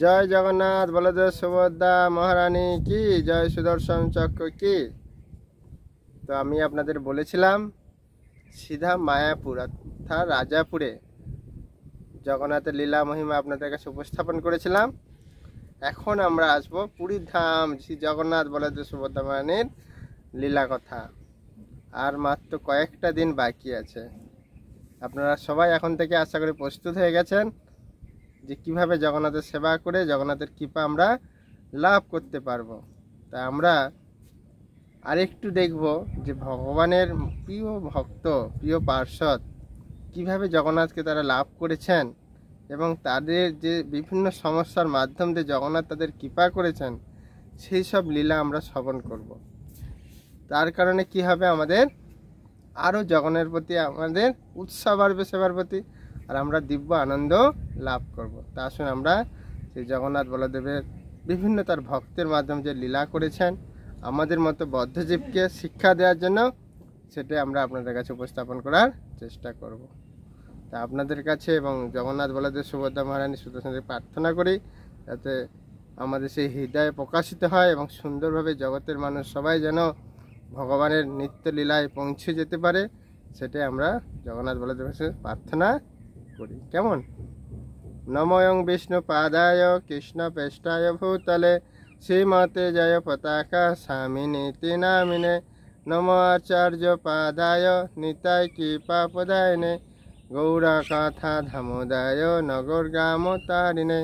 জয় জগন্নাথ, বলদেব সুভদ্রা মহারানী কি জয়, সুদর্শন চক্র কি। তো আমি আপনাদের বলেছিলাম সিধা মায়াপুর অর্থাৎ রাজাপুরে জগন্নাথের লীলা মহিমা আপনাদের কাছে উপস্থাপন করেছিলাম। এখন আমরা আসবো পুরীর ধাম শ্রী জগন্নাথ বলদেব সুভদ্রা মহারানীর লীলা কথা। আর মাত্র কয়েকটা দিন বাকি আছে। আপনারা সবাই এখন থেকে আশা করি প্রস্তুত হয়ে গেছেন যে কিভাবে জগন্নাথের সেবা করে জগন্নাথের কৃপা আমরা লাভ করতে পারবো। তা আমরা আরেকটু দেখব যে ভগবানের প্রিয় ভক্ত, প্রিয় পার্ষদ কিভাবে জগন্নাথকে তারা লাভ করেছেন এবং তাদের যে বিভিন্ন সমস্যার মাধ্যম দিয়ে জগন্নাথ তাদের কৃপা করেছেন, সেই সব লীলা আমরা শ্রবণ করব। তার কারণে কি হবে, আমাদের আরও জগন্নাথের প্রতি আমাদের উৎসাহ বাড়বে, সেবার প্রতি, আর আমরা দিব্য আনন্দ লাভ করব। তা আসুন আমরা সেই জগন্নাথ বলদেবের বিভিন্ন তার ভক্তের মাধ্যমে যে লীলা করেছেন আমাদের মতো বদ্ধজীবকে শিক্ষা দেওয়ার জন্য, সেটা আমরা আপনাদের কাছে উপস্থাপন করার চেষ্টা করব। তা আপনাদের কাছে এবং জগন্নাথ বলদেব সুভদ্রা মহারানী সুদর্শনকে প্রার্থনা করি যাতে আমাদের সেই হৃদয়ে প্রকাশিত হয় এবং সুন্দরভাবে জগতের মানুষ সবাই যেন ভগবানের নিত্য লীলায় পৌঁছে যেতে পারে, সেটাই আমরা জগন্নাথ বলদেবের কাছে প্রার্থনা করি। কেমন? নময়ং বিষ্ণু পাদায় কৃষ্ণ পেষ্টায় ভূতলে শ্রীমতে জয় পতাকা স্বামিনীতি নামিনে নম আচার্য পাদায় নিতাই কৃপা পদায়নে গৌরা কথা ধামোদায় নগর গ্রাম তারিণে।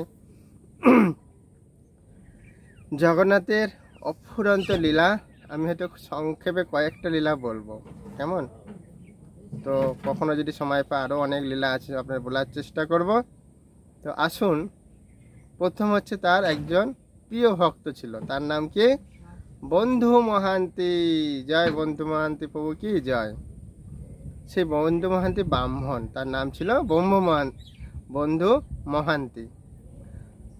জগন্নাথের অফুরন্ত লীলা আমি হয়তো সংক্ষেপে কয়েকটা লীলা বলবো, কেমন? তো কখনো যদি সময় পায় আরও অনেক লীলা আছে আপনার বলার চেষ্টা করব। তো আসুন, প্রথম হচ্ছে তার একজন প্রিয় ভক্ত ছিল, তার নাম কি? বন্ধু মহান্তি। জয় বন্ধু মহান্তি প্রভু কি জয়। সেই বন্ধু মহান্তি ব্রাহ্মণ, তার নাম ছিল বন্ধু মহান্তি।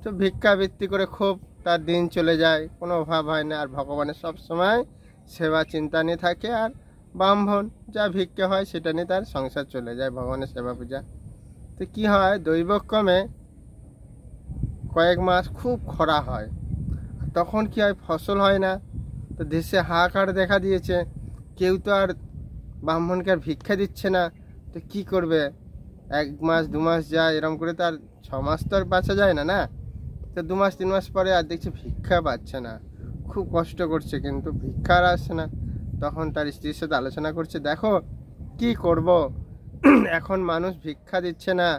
তো ভিক্ষাবৃত্তি করে খুব তার দিন চলে যায়, কোনো অভাব হয় না, আর ভগবানের সব সময় সেবা চিন্তা নিয়ে থাকে, আর ব্রাহ্মণ যা ভিক্ষা হয় সেটা নিয়ে তার সংসার চলে যায়, ভগবানের সেবা পূজা। তো কি হয়, দৈবক্রমে কয়েক মাস খুব খরা হয়, তখন কি হয়, ফসল হয় না। তো দেশে হাহাকার দেখা দিয়েছে, কেউ তো আর ব্রাহ্মণকে আর ভিক্ষা দিচ্ছে না। তো কি করবে, 1 মাস 2 মাস যায়, এরকম করে তার 6 মাস তো আর বাঁচা যায় না, না? তো 2 মাস 3 মাস পরে আর দেখছে ভিক্ষা পাচ্ছে না, খুব কষ্ট করছে কিন্তু ভিক্ষা আর আসছে না। তখন তার স্ত্রীর সাথে আলোচনা করছে, দেখো কি করব, এখন মানুষ ভিক্ষা দিচ্ছে না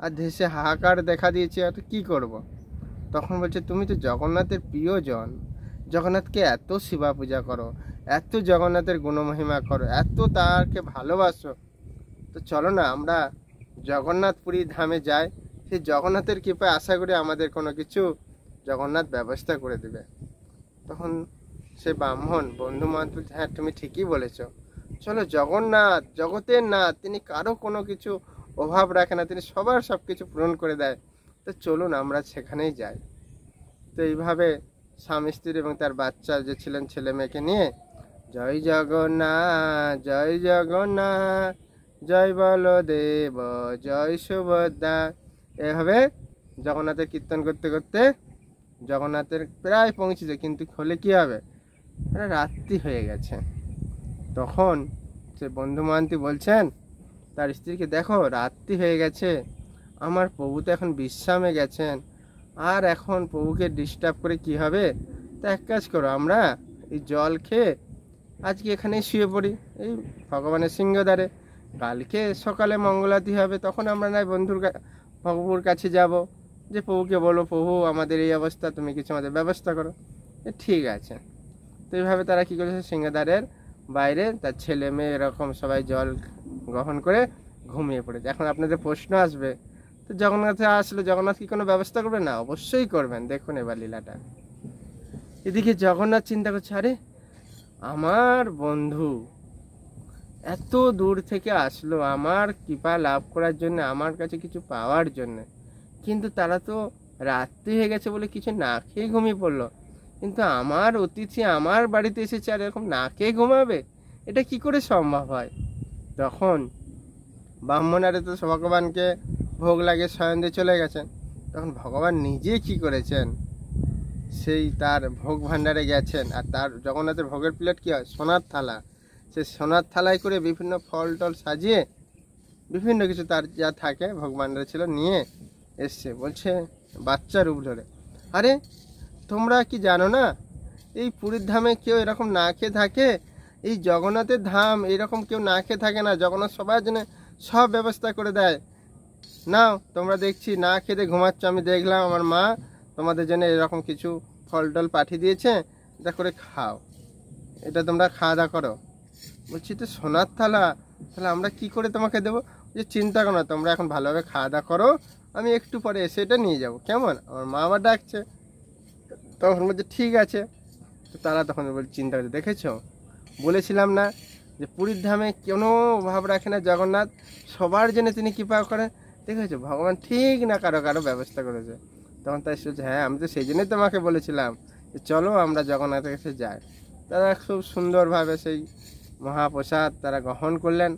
আর দেশে হাহাকার দেখা দিয়েছে, তো কি করব। তখন বলছে, তুমি তো জগন্নাথের প্রিয়জন, জগন্নাথকে এত সেবা পূজা করো, এত জগন্নাথের গুণমহিমা করো, এত তাকে ভালোবাসো, তো চলো না আমরা জগন্নাথপুরী ধামে যাই, সেই জগন্নাথের কৃপায় আশা করি আমাদের কোনো কিছু জগন্নাথ ব্যবস্থা করে দেবে। তখন সে ব্রাহ্মণ বন্ধু মহান্ত, হ্যাঁ তুমি ঠিকই বলেছ, চলো, জগন্নাথ জগতের নাথ, তিনি কারো কোনো কিছু অভাব রাখে না, তিনি সবার সব কিছু পূরণ করে দেয়, তো চলুন আমরা সেখানেই যাই। তো এইভাবে স্বামী স্ত্রী এবং তার বাচ্চা যে ছিলেন ছেলে মেয়েকে নিয়ে জয় জগন্নাথ জয় জগন্নাথ জয় বলদেব জয় সুভদ্রা, এভাবে জগন্নাথের কীর্তন করতে করতে জগন্নাথের প্রায় পৌঁছেছে, কিন্তু হলে কি হবে, রাত্রি হয়ে গেছে। তখন সে বন্ধু মহান্তি বলছেন তার স্ত্রীকে, দেখো রাত্রি হয়ে গেছে, আমার প্রভু তো এখন বিশ্রামে গেছেন, আর এখন প্রভুকে ডিস্টার্ব করে কি হবে, তা এক কাজ করো, আমরা এই জল খেয়ে আজকে এখানেই শুয়ে পড়ি এই ভগবানের সিংহদ্বারে, কালকে সকালে মঙ্গলারতি হবে, তখন আমরা নয় প্রভুর কাছে যাব, যে প্রভুকে বলো, প্রভু আমাদের এই অবস্থা, তুমি কিছু আমাদের ব্যবস্থা করো। ঠিক আছে। তো এইভাবে তারা কী করেছে, সিংহদ্বারের বাইরে তার ছেলে মেয়ে এরকম সবাই জল গ্রহণ করে ঘুমিয়ে পড়েছে। এখন আপনাদের প্রশ্ন আসবে, তো জগন্নাথে আসলে জগন্নাথ কি কোনো ব্যবস্থা করবে না? অবশ্যই করবেন। দেখুন এবার লীলাটা। এদিকে জগন্নাথ চিন্তা করছে, আরে আমার বন্ধু এত দূর থেকে আসলো আমার কৃপা লাভ করার জন্য, আমার কাছে কিছু পাওয়ার জন্য, কিন্তু তারা তো রাত্রি হয়ে গেছে বলে কিছু না খেয়ে ঘুমিয়ে পড়লো, কিন্তু আমার অতিথি আমার বাড়িতে এসেছে আর এরকম না খেয়ে ঘুমাবে, এটা কি করে সম্ভব হয়? তখন ব্রাহ্মণারে তো ভগবানকে ভোগ লাগে শয়ন দিয়ে চলে গেছেন, তখন ভগবান নিজে কি করেছেন, সেই তার ভোগ ভাণ্ডারে গেছেন। আর তার জগন্নাথের ভোগের প্লেট কী হয়, সোনার থালা। সে সোনার থালায় করে বিভিন্ন ফল টল সাজিয়ে বিভিন্ন কিছু তার যা থাকে ভোগ ভাণ্ডারে ছিল নিয়ে এসছে। বলছে বাচ্চা রূপ ধরে, আরে তোমরা কি জানো না এই পুরীর ধামে কেউ এরকম না খেয়ে থাকে? এই জগন্নাথের ধাম এরকম কেউ না খেয়ে থাকে না। জগন্নাথ সবার জন্য সব ব্যবস্থা করে দেয়। নাও তোমরা দেখছি না খেতে ঘুমাচ্ছ, আমি দেখলাম আমার মা তোমাদের জন্য এরকম কিছু ফল টল পাঠিয়ে দিয়েছে, এটা করে খাও, এটা তোমরা খাওয়া দাওয়া করো। বলছি তো সোনার থালা, তাহলে আমরা কি করে তোমাকে দেবো? যে চিন্তা করো না, তোমরা এখন ভালোভাবে খাওয়া দাওয়া করো, আমি একটু পরে এসে এটা নিয়ে যাবো, কেমন? আমার মা আবার ডাকছে। তখন বলছে ঠিক আছে। তো তারা তখন বলছে চিন্তা করে, দেখেছো বলেছিলাম না যে পুরীর ধামে কোনো ভাব রাখে না জগন্নাথ, সবার জন্য তিনি কৃপা করেন। দেখেছো ভগবান ঠিক না কারো কারো ব্যবস্থা করেছে। তখন তাই বলছে হ্যাঁ আমি তো সেই জন্যই তোমাকে বলেছিলাম যে চলো আমরা জগন্নাথের কাছে যাই। তারা খুব সুন্দরভাবে সেই মহাপ্রসাদ তারা গ্রহণ করলেন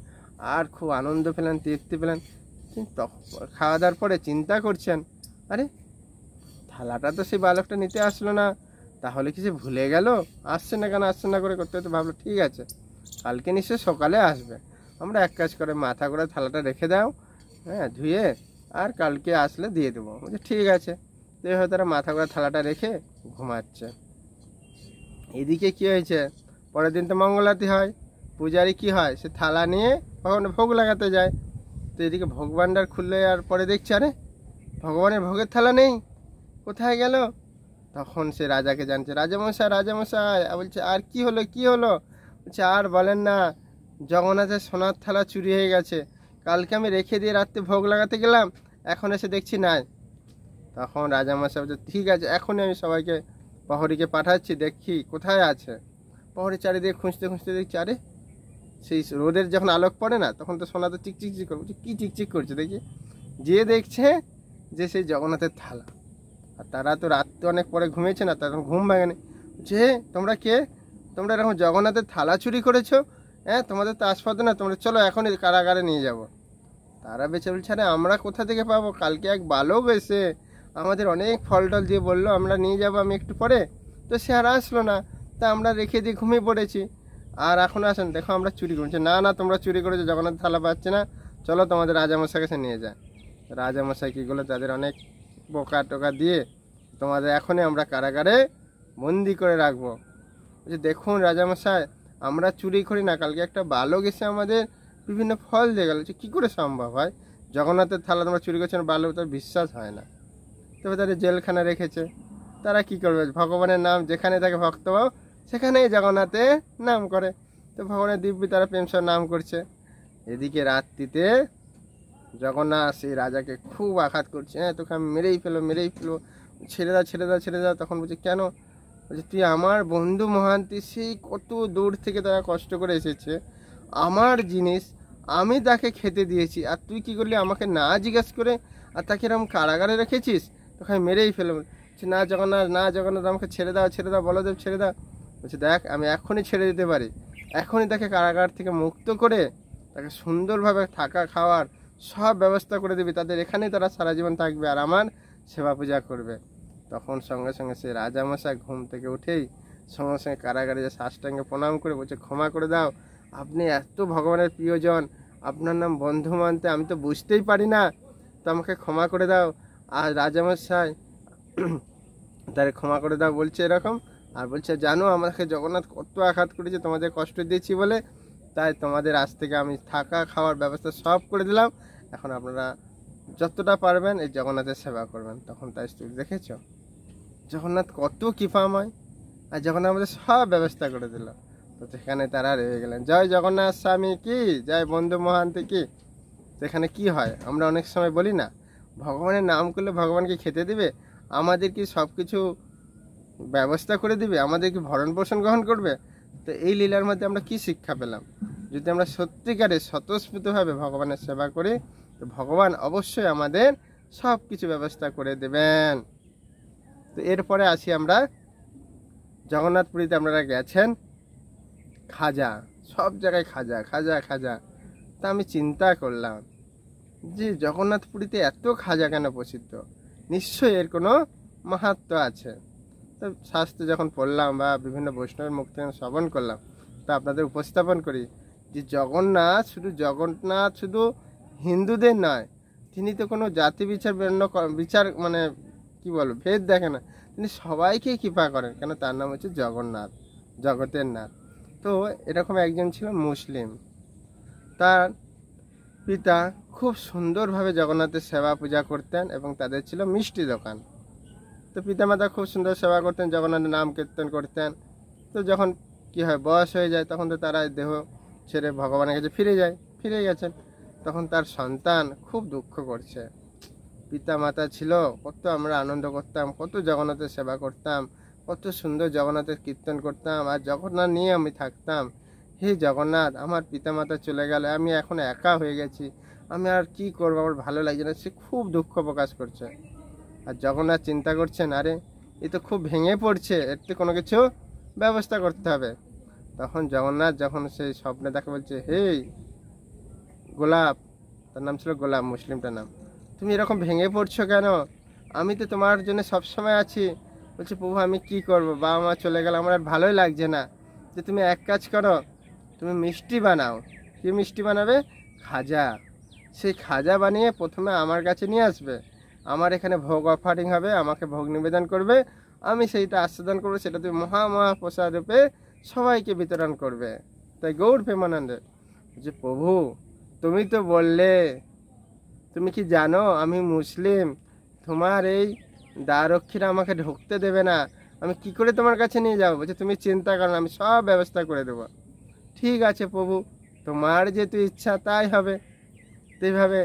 আর খুব আনন্দ পেলেন, তৃপ্তি পেলেন। কিন্তু খাওয়া দাওয়ার পরে চিন্তা করছেন, আরে থালাটা তো সেই বালকটা নিতে আসলো না, তাহলে কি সে ভুলে গেল? আসছে না কেন, আসছে না করে করতে করতে ভাবলো ঠিক আছে কালকে নিশ্চয় সকালে আসবে, আমরা এক কাজ করে মাথা করে থালাটা রেখে দাও, হ্যাঁ ধুয়ে, আর কালকে আসলে দিয়ে দেবো। বলছে ঠিক আছে। তো হয়তো তারা মাথা করে থালাটা রেখে ঘুমাচ্ছে। এদিকে কি হয়েছে, পরের দিন তো মঙ্গল আরতি হয়, পূজারি কি হয় সে থালা নিয়ে ভগবানের ভোগ লাগাতে যায়। তো এদিকে ভোগ ভাণ্ডার খুললে আর পরে দেখছে আরে ভগবানের ভোগের থালা নেই, কোথায় গেল? তখন সে রাজাকে জানছে, রাজামশাই রাজামশাই, বলছে আর কি হলো কি হলো? বলছে আর বলেন না, জগন্নাথের সোনার থালা চুরি হয়ে গেছে, কালকে আমি রেখে দিয়ে রাত্রে ভোগ লাগাতে গেলাম, এখন এসে দেখছি নাই। তখন রাজামশাই বলছে ঠিক আছে এখনই আমি সবাইকে প্রহরীকে পাঠাচ্ছি, দেখি কোথায় আছে। প্রহরী চারিদিকে খুঁজতে খুঁজতে দেখছি আরে সেই রোদের যখন আলোক পড়ে না তখন তো সোনা তো চিকচিক করে, বলছে কী চিকচিক করছে দেখি, যে দেখছে যে সেই জগন্নাথের থালা। আর তারা তো রাত্রে অনেক পরে ঘুমিয়েছে না, তখন ঘুম ভাঙেনি। যে তোমরা কে, তোমরা এরকম জগন্নাথের থালা চুরি করেছো? হ্যাঁ তোমাদের তো আসপাত না, তোমরা চলো এখনই কারাগারে নিয়ে যাব। তারা বেঁচে বলছে আরে আমরা কোথা থেকে পাবো, কালকে এক বালক এসে আমাদের অনেক ফল টল দিয়ে বললো আমরা নিয়ে যাবো আমি একটু পরে, তো সে আর আসলো না, তা আমরা রেখে দিয়ে ঘুমিয়ে পড়েছি, আর এখন আসেন দেখো আমরা চুরি করছি। না না তোমরা চুরি করেছো, জগন্নাথ থালা পাচ্ছে না, চলো তোমাদের রাজামশাই কাছে নিয়ে যায়। রাজামশাই কী করলো, তাদের অনেক বোকা টোকা দিয়ে তোমাদের এখনই আমরা কারাগারে বন্দি করে রাখবো। বলছে দেখুন রাজামশাই আমরা চুরি করি না, কালকে একটা বালক এসে আমাদের বিভিন্ন ফল দিয়ে গেল, কী করে সম্ভব হয়, জগন্নাথের থালা তোমরা চুরি করছেন, বালক তার বিশ্বাস হয় না। তবে তাদের জেলখানা রেখেছে, তারা কি করবে, ভগবানের নাম যেখানে থাকে ভক্তভাব সেখানেই জগন্নাথের নাম করে। তো ভগবানের দিব্যি তারা প্রেমসর নাম করছে। এদিকে রাত্রিতে জগন্নাথ সেই রাজাকে খুব আঘাত করছে, হ্যাঁ তোকে আমি মেরেই ফেলো মেরেই ফেলো, ছেড়ে দাও ছেড়ে দাও ছেড়ে দাও। তখন বলছে কেন? বলছে তুই আমার বন্ধু মহান্তি, সেই কত দূর থেকে তারা কষ্ট করে এসেছে, আমার জিনিস আমি তাকে খেতে দিয়েছি, আর তুই কি করলি আমাকে না জিজ্ঞেস করে, আর তাকে এরকম কারাগারে রেখেছিস, তোকে আমি মেরেই ফেলো। বলছে না জগন্নাথ না জগন্নাথ আমাকে ছেড়ে দাও বলদেব ছেড়ে দাও। বলছে দেখ আমি এখনই ছেড়ে দিতে পারি, এখনই তাকে কারাগার থেকে মুক্ত করে তাকে সুন্দরভাবে থাকা খাওয়ার সব ব্যবস্থা করে দিবি, তাদের এখানেই তারা সারা জীবন থাকবে আর আমার সেবা পূজা করবে। তখন সঙ্গে সঙ্গে সে রাজামশাই ঘুম থেকে উঠেই সঙ্গে সঙ্গে কারাগারে যে সাষ্টাঙ্গে প্রণাম করে বলছে ক্ষমা করে দাও, আপনি এত ভগবানের প্রিয়জন, আপনার নাম বন্ধু মানতে আমি তো বুঝতেই পারি না, তো আমাকে ক্ষমা করে দাও। আর রাজামশাই তারে ক্ষমা করে দাও বলছে এরকম, আর বলছে জানো আমাকে জগন্নাথ কত আঘাত করেছে, তোমাদের কষ্ট দিয়েছি বলে, তাই তোমাদের আজ থেকে আমি থাকা খাওয়ার ব্যবস্থা সব করে দিলাম, এখন আপনারা যতটা পারবেন এই জগন্নাথের সেবা করবেন। তখন তাই স্ত্রী দেখেছ জগন্নাথ কত কৃপাময়, আর জগন্নাথ আমাদের সব ব্যবস্থা করে দিল। তো সেখানে তারা রয়ে গেলেন। জয় জগন্নাথ স্বামী কি, জয় বন্ধু মহান্তি কি। সেখানে কি হয় আমরা অনেক সময় বলি না ভগবানের নাম করলে ভগবানকে খেতে দিবে, আমাদের কি সব কিছু ব্যবস্থা করে দিবে, আমাদের কি ভরণ পোষণ গ্রহণ করবে। তো এই লীলার মধ্যে আমরা কি শিক্ষা পেলাম, যদি আমরা সত্যিকারে স্বতঃস্ফূর্তভাবে ভগবানের সেবা করি তো ভগবান অবশ্যই আমাদের সব কিছু ব্যবস্থা করে দেবেন। তো এরপরে আসি আমরা জগন্নাথপুরীতে আপনারা গেছেন, খাজা সব জায়গায় খাজা খাজা খাজা। তা আমি চিন্তা করলাম যে জগন্নাথপুরীতে এত খাজা কেন প্রসিদ্ধ, নিশ্চয়ই এর কোনো মাহাত্ম্য আছে। তো শাস্ত্রে যখন পড়লাম বা বিভিন্ন বৈষ্ণবের মুখ থেকে শ্রবণ করলাম, তা আপনাদের উপস্থাপন করি যে জগন্নাথ শুধু হিন্দুদের নয়, তিনি তো কোনো জাতি বিচার মানে কি বলবো ভেদ দেখে না, তিনি সবাইকে কৃপা করেন, কেন তার নাম হচ্ছে জগন্নাথ, জগতের নাথ। তো এরকম একজন ছিল মুসলিম, তার পিতা খুব সুন্দরভাবে জগন্নাথের সেবা পূজা করতেন এবং তাদের ছিল মিষ্টি দোকান। তো পিতামাতা খুব সুন্দর সেবা করতেন, জগন্নাথের নাম কীর্তন করতেন। তো যখন কি হয়, বয়স হয়ে যায়, তখন তো তারা দেহ ছেড়ে ভগবানের কাছে ফিরে গেছেন। তখন তার সন্তান খুব দুঃখ করছে। পিতা মাতা ছিল, কত আমরা আনন্দ করতাম, কত জগন্নাথের সেবা করতাম, কত সুন্দর জগন্নাথের কীর্তন করতাম, আর জগন্নাথ নিয়ে আমি থাকতাম। হে জগন্নাথ, আমার পিতা মাতা চলে গেল, আমি এখন একা হয়ে গেছি, আমি আর কি করবো, আমার ভালো লাগছে না। সে খুব দুঃখ প্রকাশ করছে। আর জগন্নাথ চিন্তা করছেন, আরে এ তো খুব ভেঙে পড়ছে, এর তো কোনো কিছু ব্যবস্থা করতে হবে। তখন জগন্নাথ যখন সেই স্বপ্নে তাকে বলছে, হে গোলাপ, তার নাম ছিল গোলাপ, মুসলিমটার নাম, তুমি এরকম ভেঙে পড়ছো কেন? আমি তো তোমার জন্য সবসময় আছি। বলছে, প্রভু আমি কি করব, বাবা মা চলে গেল, আমার আর ভালোই লাগছে না। যে তুমি এক কাজ করো, তুমি মিষ্টি বানাও। কি মিষ্টি বানাবে? খাজা। সেই খাজা বানিয়ে প্রথমে আমার কাছে নিয়ে আসবে, আমার এখানে ভোগ অফারিং হবে, আমাকে ভোগ নিবেদন করবে, আমি সেইটা আস্বাদন করবো, সেটা তুমি মহাপ্রসাদ রূপে সবাইকে বিতরণ করবে। তাই গৌর প্রেমানন্দে যে, প্রভু তুমি তো বললে, তুমি কি জানো আমি মুসলিম, তোমার এই দ্বারক্ষীরা আমাকে ঢুকতে দেবে না, আমি কি করে তোমার কাছে নিয়ে যাবো? বলছে, তুমি চিন্তা করো না, আমি সব ব্যবস্থা করে দেবো। ঠিক আছে প্রভু, তোমার যেহেতু ইচ্ছা তাই হবে। এইভাবে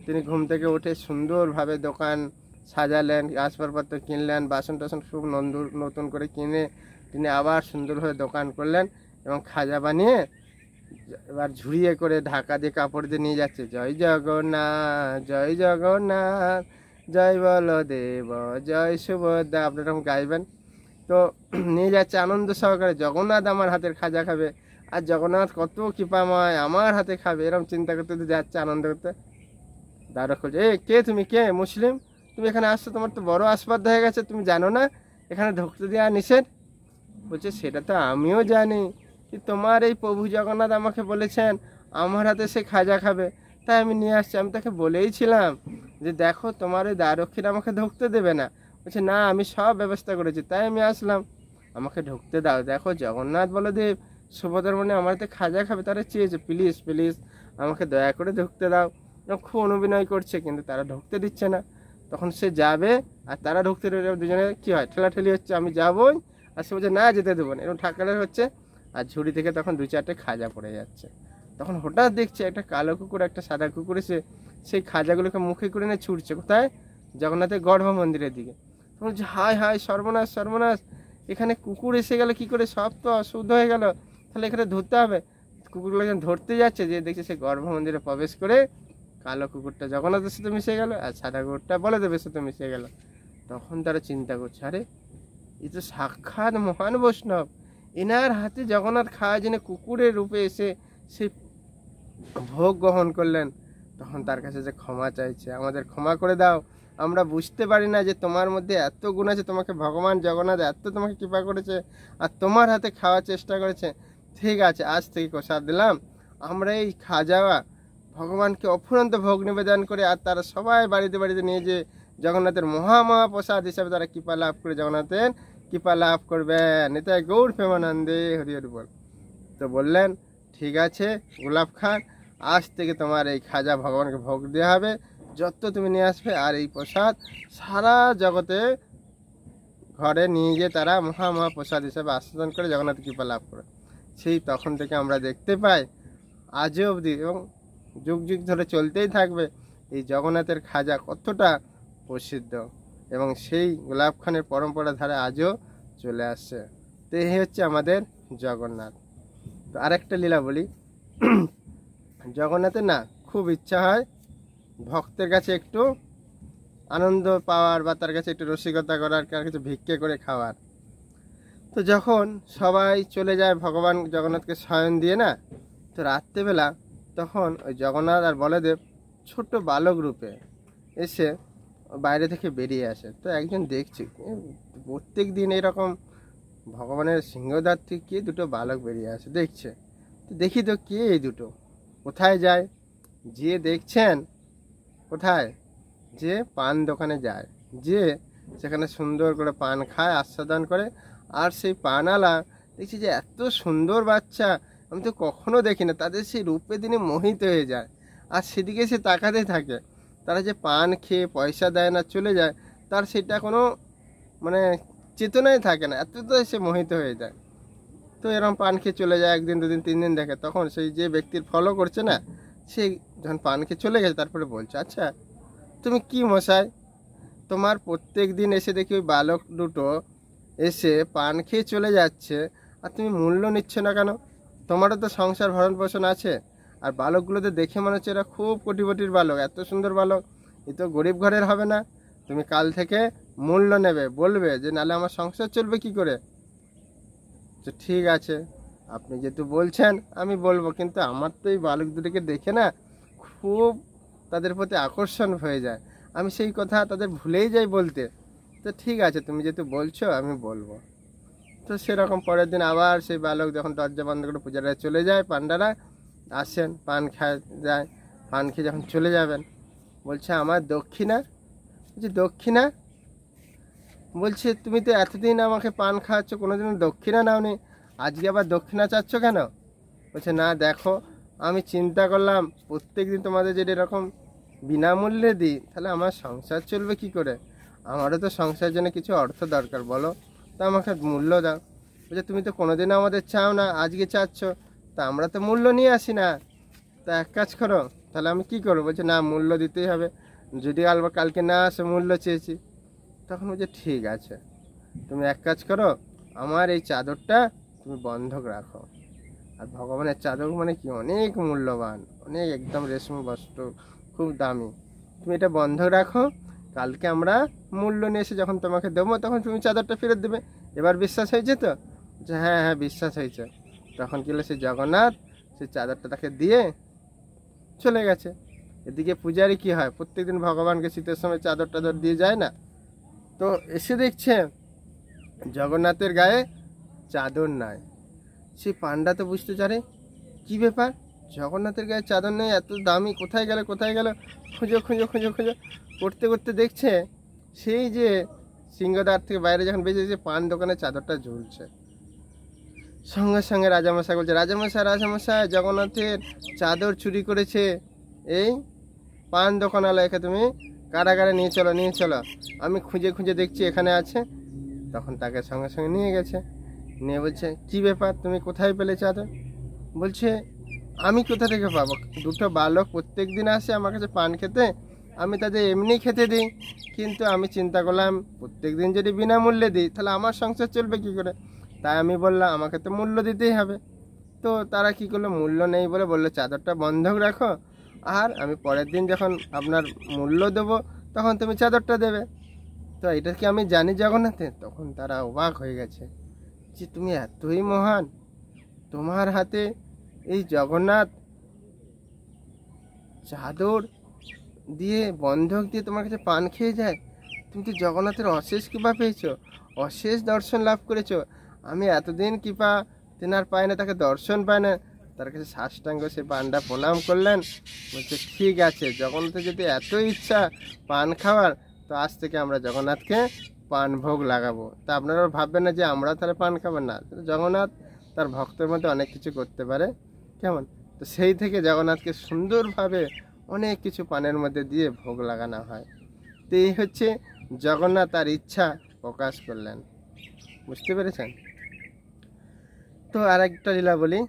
তিনি ঘুম থেকে উঠে সুন্দরভাবে দোকান সাজালেন, আসবাবপত্র কিনলেন, বাসন টাসন খুব নতুন করে কিনে তিনি আবার সুন্দরভাবে দোকান করলেন এবং খাজা বানিয়ে এবার ঝুড়িয়ে করে ঢাকা দিয়ে কাপড় দিয়ে নিয়ে যাচ্ছে। জয় জগন্নাথ, জয় জগন্নাথ, জয় বলদেব, জয় সুভদ্রা, আপনারা গাইবেন। তো নিয়ে যাচ্ছে আনন্দ সহকারে, জগন্নাথ আমার হাতের খাজা খাবে, আর জগন্নাথ কত কৃপাময়, আমার হাতে খাবে, এরকম চিন্তা করতে তো যাচ্ছে আনন্দ করতে। দ্বারক বলছে, কে তুমি, কে মুসলিম, তুমি এখানে আসছো, তোমার তো বড় আসবাদ হয়ে গেছে, তুমি জানো না এখানে ঢুকতে দেওয়া নিষেধ? বলছে, সেটা তো আমিও জানি, কি তোমার এই প্রভু জগন্নাথ আমাকে বলেছেন আমার হাতে সে খাজা খাবে, তাই আমি নিয়ে আসছি। আমি তাকে বলেইছিলাম যে দেখো তোমার ওই দ্বারক্ষীরা আমাকে ঢুকতে দেবে না। বলছে, না আমি সব ব্যবস্থা করেছি, তাই আমি আসলাম, আমাকে ঢুকতে দাও। দেখো জগন্নাথ বলদেব সুভদ্রার মনে আমার হাতে খাজা খাবে, তারা চেয়েছে, প্লিজ প্লিজ আমাকে দয়া করে ঢুকতে দাও। খুব অনুবিনয় করছে, কিন্তু তারা ঢুকতে দিচ্ছে না। তখন সে যাবে আর তারা ঢুকতে দেবে, দুজনে কি হয়, ঠেলাঠেলি হচ্ছে, আমি যাবই, আর সে বলছে না যেতে দেবো না, এরকম ঠাকালে হচ্ছে। আর ঝুড়ি থেকে তখন 2-4টে খাজা পড়ে যাচ্ছে। তখন হঠাৎ দেখছে একটা কালো কুকুর, একটা সাদা কুকুর এসে সেই খাজাগুলোকে মুখে করে নিয়ে ছুটছে কোথায়, জগন্নাথের গর্ভ মন্দিরের দিকে। তখন বলছে, হায় হায় সর্বনাশ সর্বনাশ, এখানে কুকুর এসে গেল কি করে, সব তো অশুদ্ধ হয়ে গেল, তাহলে এখানে ধরতে হবে। কুকুরগুলো যখন ধরতে যাচ্ছে, যে দেখছে সে গর্ভ মন্দিরে প্রবেশ করে কালো কুকুরটা জগন্নাথের সাথে মিশে গেল, আর সাদা কুকুরটা বলদেবের সাথে মিশে গেল। তখন তারা চিন্তা করছে, আরে এ তো সাক্ষাৎ মহান বৈষ্ণব, এনার হাতে জগন্নাথ খাওয়া জেনে কুকুরের রূপে এসে সেই ভোগ গ্রহণ করলেন। তখন তার কাছে যে ক্ষমা চাইছে, আমাদের ক্ষমা করে দাও, আমরা বুঝতে পারি না যে তোমার মধ্যে এত গুণ আছে, তোমাকে ভগবান জগন্নাথ এত তোমাকে কৃপা করেছে, আর তোমার হাতে খাওয়ার চেষ্টা করেছে। ঠিক আছে, আজ থেকে প্রসাদ দিলাম, আমরা এই খাজা ভগবানকে অফুরন্ত ভোগ নিবেদন করে, আর তারা সবাই বাড়িতে বাড়িতে নিয়ে যে জগন্নাথের মহাপ্রসাদ হিসাবে তারা কৃপা লাভ করে জগন্নাথের কৃপা লাভ করবেন। এটাই গৌর প্রেমানন্দে হরি হরি বল। তো বললেন, ঠিক আছে গোলাপ খান, আজ থেকে তোমার এই খাজা ভগবানকে ভোগ দেওয়া হবে, যত তুমি নিয়ে আসবে, আর এই প্রসাদ সারা জগতে ঘরে নিয়ে গিয়ে তারা মহাপ্রসাদ হিসাবে আস্বাদন করে জগন্নাথ কৃপা লাভ করে। সেই তখন থেকে আমরা দেখতে পাই আজও অবধি এবং যুগ যুগ ধরে চলতেই থাকবে এই জগন্নাথের খাজা কতটা প্রসিদ্ধ, এবং সেই গোলাপ খানের পরম্পরা ধারা আজও চলে আসছে। তো এই হচ্ছে আমাদের জগন্নাথ। তো আরেকটা লীলা বলি, জগন্নাথের না খুব ইচ্ছা হয় ভক্তের কাছে একটু আনন্দ পাওয়ার, বা তার কাছে একটু রসিকতা করার, কার কাছে ভিক্ষে করে খাওয়ার। তো যখন সবাই চলে যায় ভগবান জগন্নাথকে শয়ন দিয়ে না, তো রাত্রেবেলা তখন ওই জগন্নাথ আর বলদেব ছোট্ট বালক রূপে এসে বাইরে থেকে বেরিয়ে আসে। তো একজন দেখছে প্রত্যেক দিন এরকম ভগবানের সিংহদ্বার থেকে দুটো বালক বেরিয়ে আসে, দেখছে। তো দেখি তো কে এই দুটো, কোথায় যায়, যে দেখছেন কোথায়, যে পান দোকানে যায়, যে সেখানে সুন্দর করে পান খায়, আস্বাদন করে। আর সেই পানওয়ালা দেখছি যে এত সুন্দর বাচ্চা আমি তো কখনো দেখি না, তাদের সেই রূপে তিনি মোহিত হয়ে যায়। আর সেদিকে সে তাকাতে থাকে। তারা যে পান খেয়ে পয়সা দেয় না চলে যায়, তার সেটা কোনো মানে চেতনাই থাকে না, এত তো সে মোহিত হয়ে যায়। তো এরকম পান খেয়ে চলে যায়, একদিন দুদিন তিন দিন দেখে, তখন সেই যে ব্যক্তির ফলো করছে না, সে যখন পান খেয়ে চলে গেছে তারপরে বলছে, আচ্ছা তুমি কি মশাই, তোমার প্রত্যেক দিন এসে দেখি ওই বালক দুটো এসে পান খেয়ে চলে যাচ্ছে, আর তুমি মূল্য নিচ্ছ না কেন? তোমারও তো সংসার ভরণ পোষণ আছে। আর বালকগুলোতে দেখে মনে হচ্ছে এরা খুব কোটিপতির বালক, এত সুন্দর বালক, এ তো গরিব ঘরের হবে না। তুমি কাল থেকে মূল্য নেবে, বলবে যে নালে আমার সংসার চলবে কি করে। তো ঠিক আছে, আপনি যেহেতু বলছেন আমি বলবো, কিন্তু আমার তো এই বালক দুটোকে দেখে না খুব তাদের প্রতি আকর্ষণ হয়ে যায়, আমি সেই কথা তাদের ভুলেই যাই বলতে। তো ঠিক আছে, তুমি যেহেতু বলছো আমি বলবো। তো সেরকম পরের দিন আবার সেই বালক যখন দরজা বন্ধ করে পূজারা চলে যায়, পান্ডারা আসেন, পান খায় যায়, পান খেয়ে যখন চলে যাবেন, বলছে আমার দক্ষিণা। বলছে দক্ষিণা, বলছে তুমি তো এতদিন আমাকে পান খাওয়াচ্ছ, কোনোদিনও দক্ষিণা নাওনি, আজকে আবার দক্ষিণা চাচ্ছ কেন? বলছে না দেখো, আমি চিন্তা করলাম প্রত্যেক দিন তোমাদের যদি এরকম বিনামূল্যে দিই তাহলে আমার সংসার চলবে কি করে, আমারও তো সংসারের জন্য কিছু অর্থ দরকার, বলো, তো আমাকে মূল্য দাও। বলছে তুমি তো কোনোদিনও আমাদের চাও না, আজকে চাচ্ছ, তা আমরা তো মূল্য নিয়ে আসি না। তা এক কাজ করো, তাহলে আমি কি করবো? বলছে না, মূল্য দিতেই হবে, যদি আবার কালকে না আসে মূল্য চেয়েছি। তখন বলছে ঠিক আছে, তুমি এক কাজ করো, আমার এই চাদরটা তুমি বন্ধক রাখো। আর ভগবানের চাদর মানে কি অনেক মূল্যবান, অনেক একদম রেশমি বস্ত্র, খুব দামি, তুমি এটা বন্ধক রাখো, কালকে আমরা মূল্য নিয়ে এসে যখন তোমাকে দেবো তখন তুমি চাদরটা ফেরত দেবে। এবার বিশ্বাস হয়েছে তো? যে হ্যাঁ হ্যাঁ বিশ্বাস হয়েছে। তখন কি হলো, সেই জগন্নাথ সেই চাদরটা তাকে দিয়ে চলে গেছে। এদিকে পূজারি কি হয়, প্রত্যেকদিন ভগবানকে শীতের সময় চাদর টাদর দিয়ে যায় না, তো এসে দেখছে জগন্নাথের গায়ে চাদর নাই। সে পান্ডা তো বুঝতে চারে কি ব্যাপার, জগন্নাথের গায়ে চাদর নেই, এত দামি, কোথায় গেল কোথায় গেল, খুঁজো খুঁজো খুঁজো খুঁজো করতে করতে দেখছে সেই যে সিংহদ্বার থেকে বাইরে যখন বেরিয়েছে পান দোকানে চাদরটা ঝুলছে। সঙ্গে সঙ্গে রাজামশাই বলছে, রাজামশাই রাজামশাই, জগন্নাথের চাদর চুরি করেছে এই পান দোকানওয়ালা, একে তুমি কারাগারে নিয়ে চলো নিয়ে চলো, আমি খুঁজে খুঁজে দেখছি এখানে আছে। তখন তাকে সঙ্গে সঙ্গে নিয়ে গেছে, নিয়ে বলছে কি ব্যাপার, তুমি কোথায় পেলে চাদর? বলছে আমি কোথা থেকে পাবো, দুটো বালক প্রত্যেক দিন আসে আমার কাছে পান খেতে, আমি তাদের এমনি খেতে দিই, কিন্তু আমি চিন্তা করলাম প্রত্যেক দিন যদি বিনামূল্যে দিই তাহলে আমার সংসার চলবে কি করে, তাই আমি বললাম আমাকে তো মূল্য দিতেই হবে। তো তারা কি করলো, মূল্য নেই বলে বললো চাদরটা বন্ধক রাখো, আর আমি পরের দিন যখন আপনার মূল্য দেবো তখন তুমি চাদরটা দেবে। তো এটা কি আমি জানি জগন্নাথে? তখন তারা অবাক হয়ে গেছে যে তুমি এতই মহান, তোমার হাতে এই জগন্নাথ চাদর দিয়ে বন্ধক দিয়ে তোমার কাছে পান খেয়ে যায়, তুমি তো জগন্নাথের অশেষ কৃপা পেয়েছো, অশেষ দর্শন লাভ করেছো। আমি এতদিন কৃপা তেনার পায় না, তাকে দর্শন পায় না। তার কাছে সাষ্টাঙ্গ সে পান্ডা প্রণাম করলেন, বলছে ঠিক আছে, জগন্নাথের যদি এত ইচ্ছা পান খাওয়ার, তো আজ থেকে আমরা জগন্নাথকে পান ভোগ লাগাবো। তা আপনারা ভাববেন না যে আমরা তাহলে পান খাবেন না, জগন্নাথ তার ভক্তের মধ্যে অনেক কিছু করতে পারে, কেমন? তো সেই থেকে জগন্নাথকে সুন্দরভাবে অনেক কিছু পানের মধ্যে দিয়ে ভোগ লাগানো হয়। তো এই হচ্ছে জগন্নাথ তার ইচ্ছা প্রকাশ করলেন, বুঝতে পেরেছেন? তো আর একটা লীলা বলি।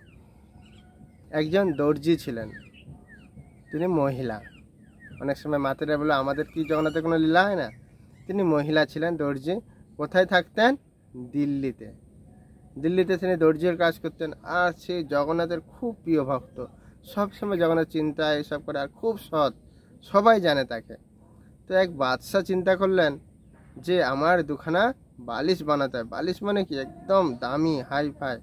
একজন দর্জি ছিলেন, তিনি মহিলা। অনেক সময় মাতারা বলে আমাদের কি জগন্নাথের কোনো লীলা হয় না, তিনি মহিলা ছিলেন, দর্জি। কোথায় থাকতেন? দিল্লিতে। দিল্লিতে তিনি দর্জির কাজ করতেন, আর সেই জগন্নাথের খুব প্রিয় ভক্ত, সবসময় জগন্নাথ চিন্তা এসব করে, আর খুব সৎ, সবাই জানে তাকে। তো এক বাদশাহ চিন্তা করলেন যে আমার দুখানা বালিশ বানাতে হয়। বালিশ মানে কি একদম দামি হাই ফাই,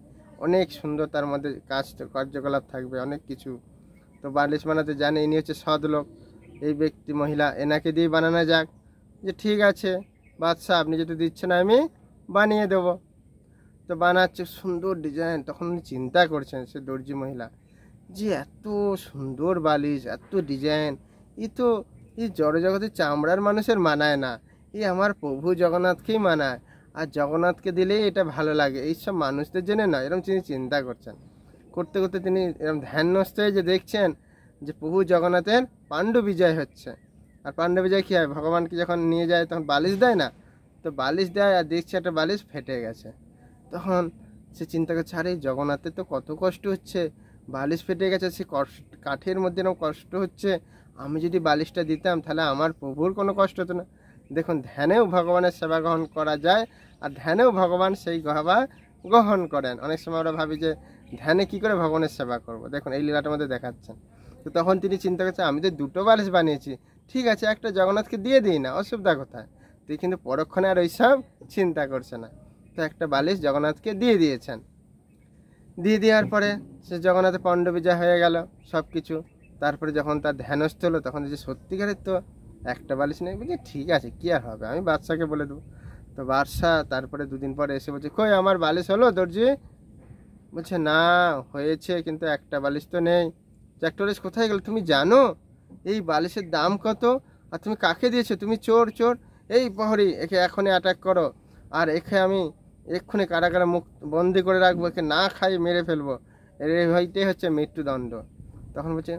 অনেক সুন্দর, তার মধ্যে কাজ কার্যকলাপ থাকবে অনেক কিছু। তো বালিশ বানাতে জানে, ইনি হচ্ছে সৎ লোক, এই ব্যক্তি মহিলা, এনাকে দিয়ে বানানো যাক। যে ঠিক আছে বাদশাহ, আপনি যেহেতু দিচ্ছেন আমি বানিয়ে দেবো। তো বানাচ্ছে সুন্দর ডিজাইন। তখন উনি চিন্তা করছেন, সে দর্জি মহিলা, যে এত সুন্দর বালিশ, এত ডিজাইন, এ তো এই জড়জগতের চামড়ার মানুষের মানায় না, এই আমার প্রভু জগন্নাথকেই মানায়, আর জগন্নাথকে দিলেই এটা ভালো লাগে, এইসব মানুষদের জন্য না। এরকম তিনি চিন্তা করছেন। করতে করতে তিনি এরকম ধ্যানস্থ হয়ে যে দেখছেন যে প্রভু জগন্নাথের পাণ্ডু বিজয় হচ্ছে। আর পাণ্ডু বিজয় কী হয়, ভগবানকে যখন নিয়ে যায় তখন বালিশ দেয় না, তো বালিশ দেয় আর দেখছে একটা বালিশ ফেটে গেছে। তখন সে চিন্তা করছে, আরে জগন্নাথের তো কত কষ্ট হচ্ছে, বালিশ ফেটে গেছে, সে কষ্ট কাঠের মধ্যে এরকম কষ্ট হচ্ছে, আমি যদি বালিশটা দিতাম তাহলে আমার প্রভুর কোনো কষ্ট হতো না। দেখুন, ধ্যানেও ভগবানের সেবা গ্রহণ করা যায়, আর ধ্যানেও ভগবান সেই সেবা গ্রহণ করেন। অনেক সময় আমরা ভাবি যে ধ্যানে কি করে ভগবানের সেবা করব, দেখুন এই লীলাটার মধ্যে দেখাচ্ছেন। তো তখন তিনি চিন্তা করছেন, আমি তো দুটো বালিশ বানিয়েছি, ঠিক আছে একটা জগন্নাথকে দিয়ে দিই না, অসুবিধা কোথায়। তুই কিন্তু পরক্ষণে আর ওইসব চিন্তা করছে না। তো একটা বালিশ জগন্নাথকে দিয়ে দিয়েছেন। দিয়ে দেওয়ার পরে সে জগন্নাথের পণ্ড বিজয় হয়ে গেল সব কিছু। তারপরে যখন তার ধ্যানস্থ হলো, তখন যে সত্যিকারের তো একটা বালিশ নেই, বলছে ঠিক আছে কী আর হবে, আমি বাদশাকে বলে দেবো। তো বাদশাহ তারপরে দুদিন পরে এসে বলছে, কই আমার বালিশ হলো দর্জি? বলছে না হয়েছে, কিন্তু একটা বালিশ তো নেই। একটা বালিশ কোথায় গেল? তুমি জানো এই বালিশের দাম কত? আর তুমি কাকে দিয়েছো? তুমি চোর চোর! এই প্রহরী, একে এখনই অ্যাটাক করো, আর একে আমি এক্ষুনি কারাগারে মুখ বন্দি করে রাখবো, একে না খাই মেরে ফেলবো, এইটাই হচ্ছে মৃত্যুদণ্ড। তখন বলছে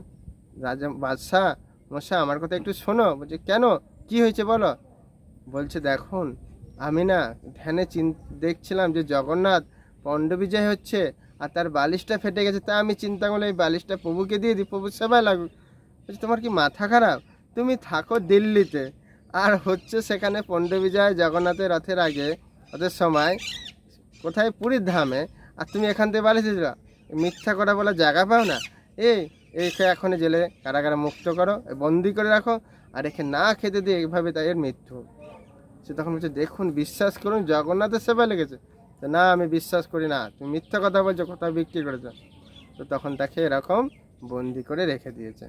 রাজা বাদশাহ মশা, আমার কথা একটু শোনো। বলছে কেন, কি হয়েছে বলো। বলছে দেখুন, আমি না ধ্যানে দেখছিলাম যে জগন্নাথ পণ্ড বিজয় হচ্ছে, আর তার বালিশটা ফেটে গেছে, তা আমি চিন্তা করলাম এই বালিশটা প্রভুকে দিয়ে দিই, প্রভুর সেবায় লাগুক। বলছে তোমার কি মাথা খারাপ? তুমি থাকো দিল্লিতে, আর হচ্ছে সেখানে পণ্ড বিজয় জগন্নাথের রথের আগে, রথের সময় কোথায় পুরীর ধামে, আর তুমি এখান থেকে বালিশ দিল, মিথ্যা করা বলা জায়গা পাও না। একে এখনই জেলে কারাগারে মুক্ত করো, বন্দি করে রাখো, আর একে না খেতে দিয়ে এইভাবে তাই এর মৃত্যু। সে তখন বলছে দেখুন বিশ্বাস করুন জগন্নাথের সেবা লেগেছে। তো না আমি বিশ্বাস করি না, তুমি মিথ্যা কথা বলছো, কোথাও বিক্রি করেছো। তো তখন তাকে এরকম বন্দি করে রেখে দিয়েছে।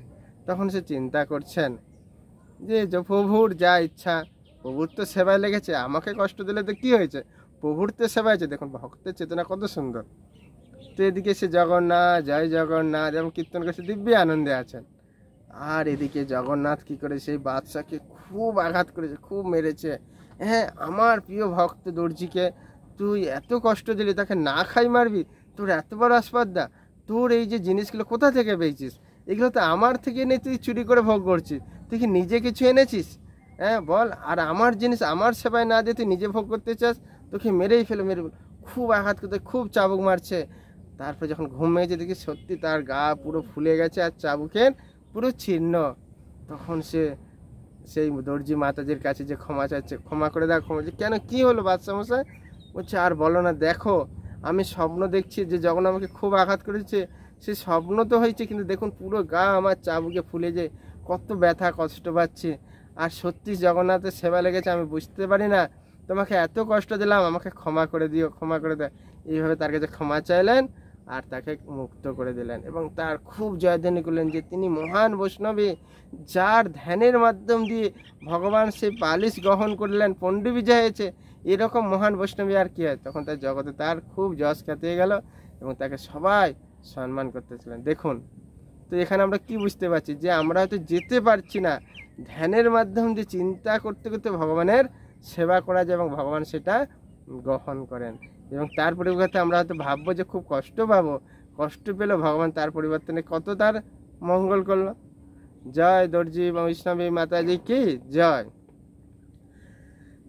তখন সে চিন্তা করছেন যে প্রভুর যা ইচ্ছা, প্রভুর তো সেবায় লেগেছে, আমাকে কষ্ট দিলে তো কি হয়েছে, প্রভুর তো সেবা আছে। দেখুন ভক্তের চেতনা কত সুন্দর। তো এদিকে সে জগন্নাথ জয় জগন্নাথ এবং কীর্তন করছে, দিব্য আনন্দে আছেন। আর এদিকে জগন্নাথ কি করে সেই বাদশাকে খুব আঘাত করেছে, খুব মেরেছে। হ্যাঁ, আমার প্রিয় ভক্ত দর্জিকে তুই এত কষ্ট দিলি, তাকে না খাই মারবি, তোর এত বড় আসপর্দা, তোর এই যে জিনিসগুলো কোথা থেকে পেয়েছিস, এগুলো তো আমার থেকে এনে তুই চুরি করে ভোগ করছিস, তুই কি নিজে কিছু এনেছিস? হ্যাঁ বল, আর আমার জিনিস আমার সেবায় না দিয়ে তুই নিজে ভোগ করতে চাস, তোকে মেরেই ফেলো মেরে ফেলো। খুব আঘাত করতে, খুব চাবুক মারছে। তারপর যখন ঘুম ভেঙেছে দেখি সত্যি তার গা পুরো ফুলে গেছে আর চাবুকের পুরো ছিন্ন। তখন সে সেই দর্জি মাতাজির কাছে যে ক্ষমা চাচ্ছে, ক্ষমা করে দাও, ক্ষমা। কেন, কি হলো বাদশা মশাই? বলছে আর বলো না, দেখো আমি স্বপ্ন দেখছি যে যখন আমাকে খুব আঘাত করেছে, সে স্বপ্ন তো হয়েছে, কিন্তু দেখুন পুরো গা আমার চাবুকে ফুলে যে কত ব্যথা কষ্ট পাচ্ছে, আর সত্যি জগন্নাথের সেবা লেগেছে, আমি বুঝতে পারি না, তোমাকে এত কষ্ট দিলাম, আমাকে ক্ষমা করে দিও, ক্ষমা করে দাও। এইভাবে তার কাছে ক্ষমা চাইলেন আর তাকে মুক্ত করে দিলেন, এবং তার খুব জয়ধ্বনি করলেন যে তিনি মহান বৈষ্ণবী, যার ধ্যানের মাধ্যম দিয়ে ভগবান সেই বালিশ গ্রহণ করলেন, পণ্ড বিজয় হয়েছে, এরকম মহান বৈষ্ণবী আর কি হয়। তখন তার জগতে তার খুব যশ খ্যাতি হয়ে গেল, এবং তাকে সবাই সম্মান করতেছিলেন। দেখুন, তো এখানে আমরা কি বুঝতে পারছি, যে আমরা হয়তো যেতে পারছি না, ধ্যানের মাধ্যম দিয়ে চিন্তা করতে করতে ভগবানের সেবা করা যায়, এবং ভগবান সেটা গ্রহণ করেন। এবং তার পরিবর্তে আমরা হয়তো ভাববো যে খুব কষ্ট পাবো, কষ্ট পেলেও ভগবান তার পরিবর্তনে কত তার মঙ্গল করলো। জয় দর্জি বৈষ্ণবী মাতাজি কি জয়।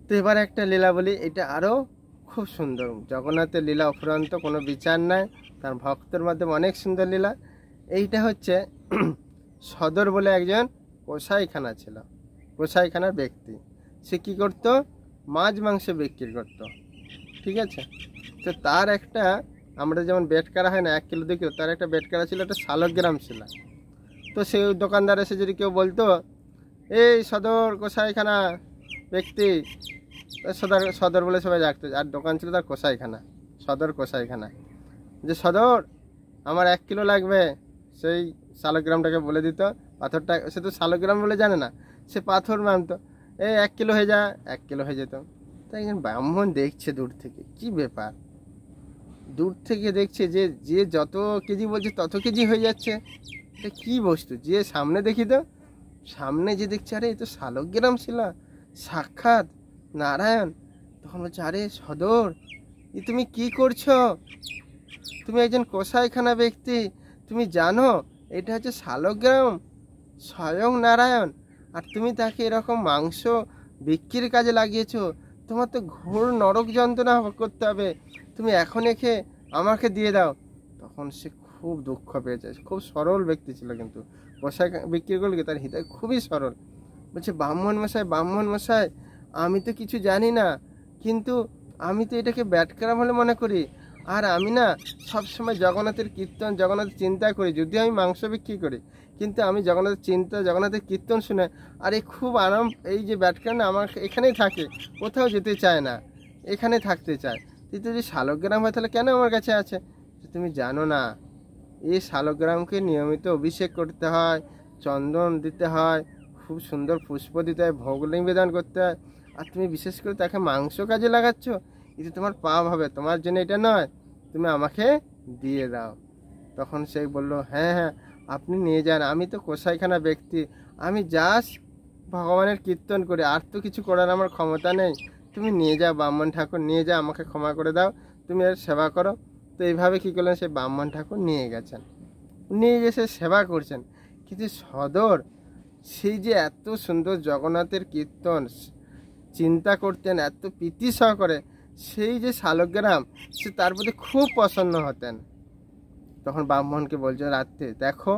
তো এবার একটা লীলা বলি, এটা আরও খুব সুন্দর। জগন্নাথের লীলা অফুরন্ত, কোনো বিচার নাই, তার ভক্তের মাধ্যমে অনেক সুন্দর লীলা। এইটা হচ্ছে সদর বলে একজন কসাইখানা ছিল, কসাইখানার ব্যক্তি। সে কী করতো, মাছ মাংস বিক্রি করতো, ঠিক আছে। তো তার একটা, আমরা যেমন বেটকারা হয় না 1 কিলো 2 কিলো, তার একটা বেটকারা ছিল, একটা শালগ্রাম ছিল। তো সেই দোকানদার এসে যদি কেউ বলতো এই সদর কসাইখানা ব্যক্তি, সদর সদর বলে সবাই ডাকতো, আর দোকান ছিল তার কসাইখানা, সদর কসাইখানা, যে সদর আমার 1 কিলো লাগবে, সেই শালগ্রামটাকে বলে দিত, পাথরটা, সে তো শালগ্রাম বলে জানে না, সে পাথর মানতো, এই 1 কিলো হয়ে যা, 1 কিলো হয়ে যেত। তাই একজন ব্রাহ্মণ দেখছে দূর থেকে, কি ব্যাপার, দূর থেকে দেখছে যে যে যত কেজি বলছে তত কেজি হয়ে যাচ্ছে, এটা কি বস্তু। যে সামনে দেখি তো, সামনে যে দেখছে, আরে এ তো শালগ্রাম শিলা, সাক্ষাৎ নারায়ণ। তখন বলছে, আরে সদর, এ তুমি কি করছো? তুমি একজন কসাইখানা ব্যক্তি, তুমি জানো এটা হচ্ছে শালগ্রাম, স্বয়ং নারায়ণ, আর তুমি তাকে এরকম মাংস বিক্রির কাজে লাগিয়েছো। তোমার তো ঘোর নরক যন্ত্রণা করতে হবে, তুমি এখন একে আমাকে দিয়ে দাও। তখন সে খুব দুঃখ পেয়েছে, খুব সরল ব্যক্তি ছিল, কিন্তু কষায় বিক্রি করলে তার হৃদয় খুবই সরল। বলছে, ব্রাহ্মণ মশাই, আমি তো কিছু জানি না, কিন্তু আমি তো এটাকে ব্যাটকারাম বলে মনে করি। আর আমি না সবসময় জগন্নাথের কীর্তন, জগন্নাথের চিন্তা করি, যদিও আমি মাংস বিক্রি করি, কিন্তু আমি জগন্নাথের চিন্তা, জগন্নাথের কীর্তন শুনে আর এই খুব আরাম, এই যে ব্যাটকারাম আমার এখানেই থাকে, কোথাও যেতে চায় না, এখানে থাকতে চায়। কিন্তু যদি শালগ্রাম হয় তাহলে কেন আমার কাছে আছে? তুমি জানো না, এই শালগ্রামকে নিয়মিত অভিষেক করতে হয়, চন্দন দিতে হয়, খুব সুন্দর পুষ্প দিতে হয়, ভোগ নিবেদন করতে হয়। আর তুমি বিশেষ করে তাকে মাংস কাজে লাগাচ্ছ, এটা তোমার পাপ হবে, তোমার জন্য এটা নয়, তুমি আমাকে দিয়ে দাও। তখন সে বলল, হ্যাঁ হ্যাঁ, আপনি নিয়ে যান, আমি তো কসাইখানা ব্যক্তি, আমি জাস্ট ভগবানের কীর্তন করি, আর তো কিছু করার আমার ক্ষমতা নেই। তুমি নিয়ে যাও ব্রাহ্মণ ঠাকুর, নিয়ে যাও, আমাকে ক্ষমা করে দাও, তুমি এর সেবা করো। তো এইভাবে কী করলেন, সেই ব্রাহ্মণ ঠাকুর নিয়ে গেছেন, নিয়ে গিয়ে সে সেবা করছেন। কিন্তু সদর, সেই যে এত সুন্দর জগন্নাথের কীর্তন চিন্তা করতেন এত প্রীতি সহকারে, সেই যে শালগ্রাম, সে তার প্রতি খুব প্রসন্ন হতেন। তখন ব্রাহ্মণকে বলছে রাত্রে, দেখো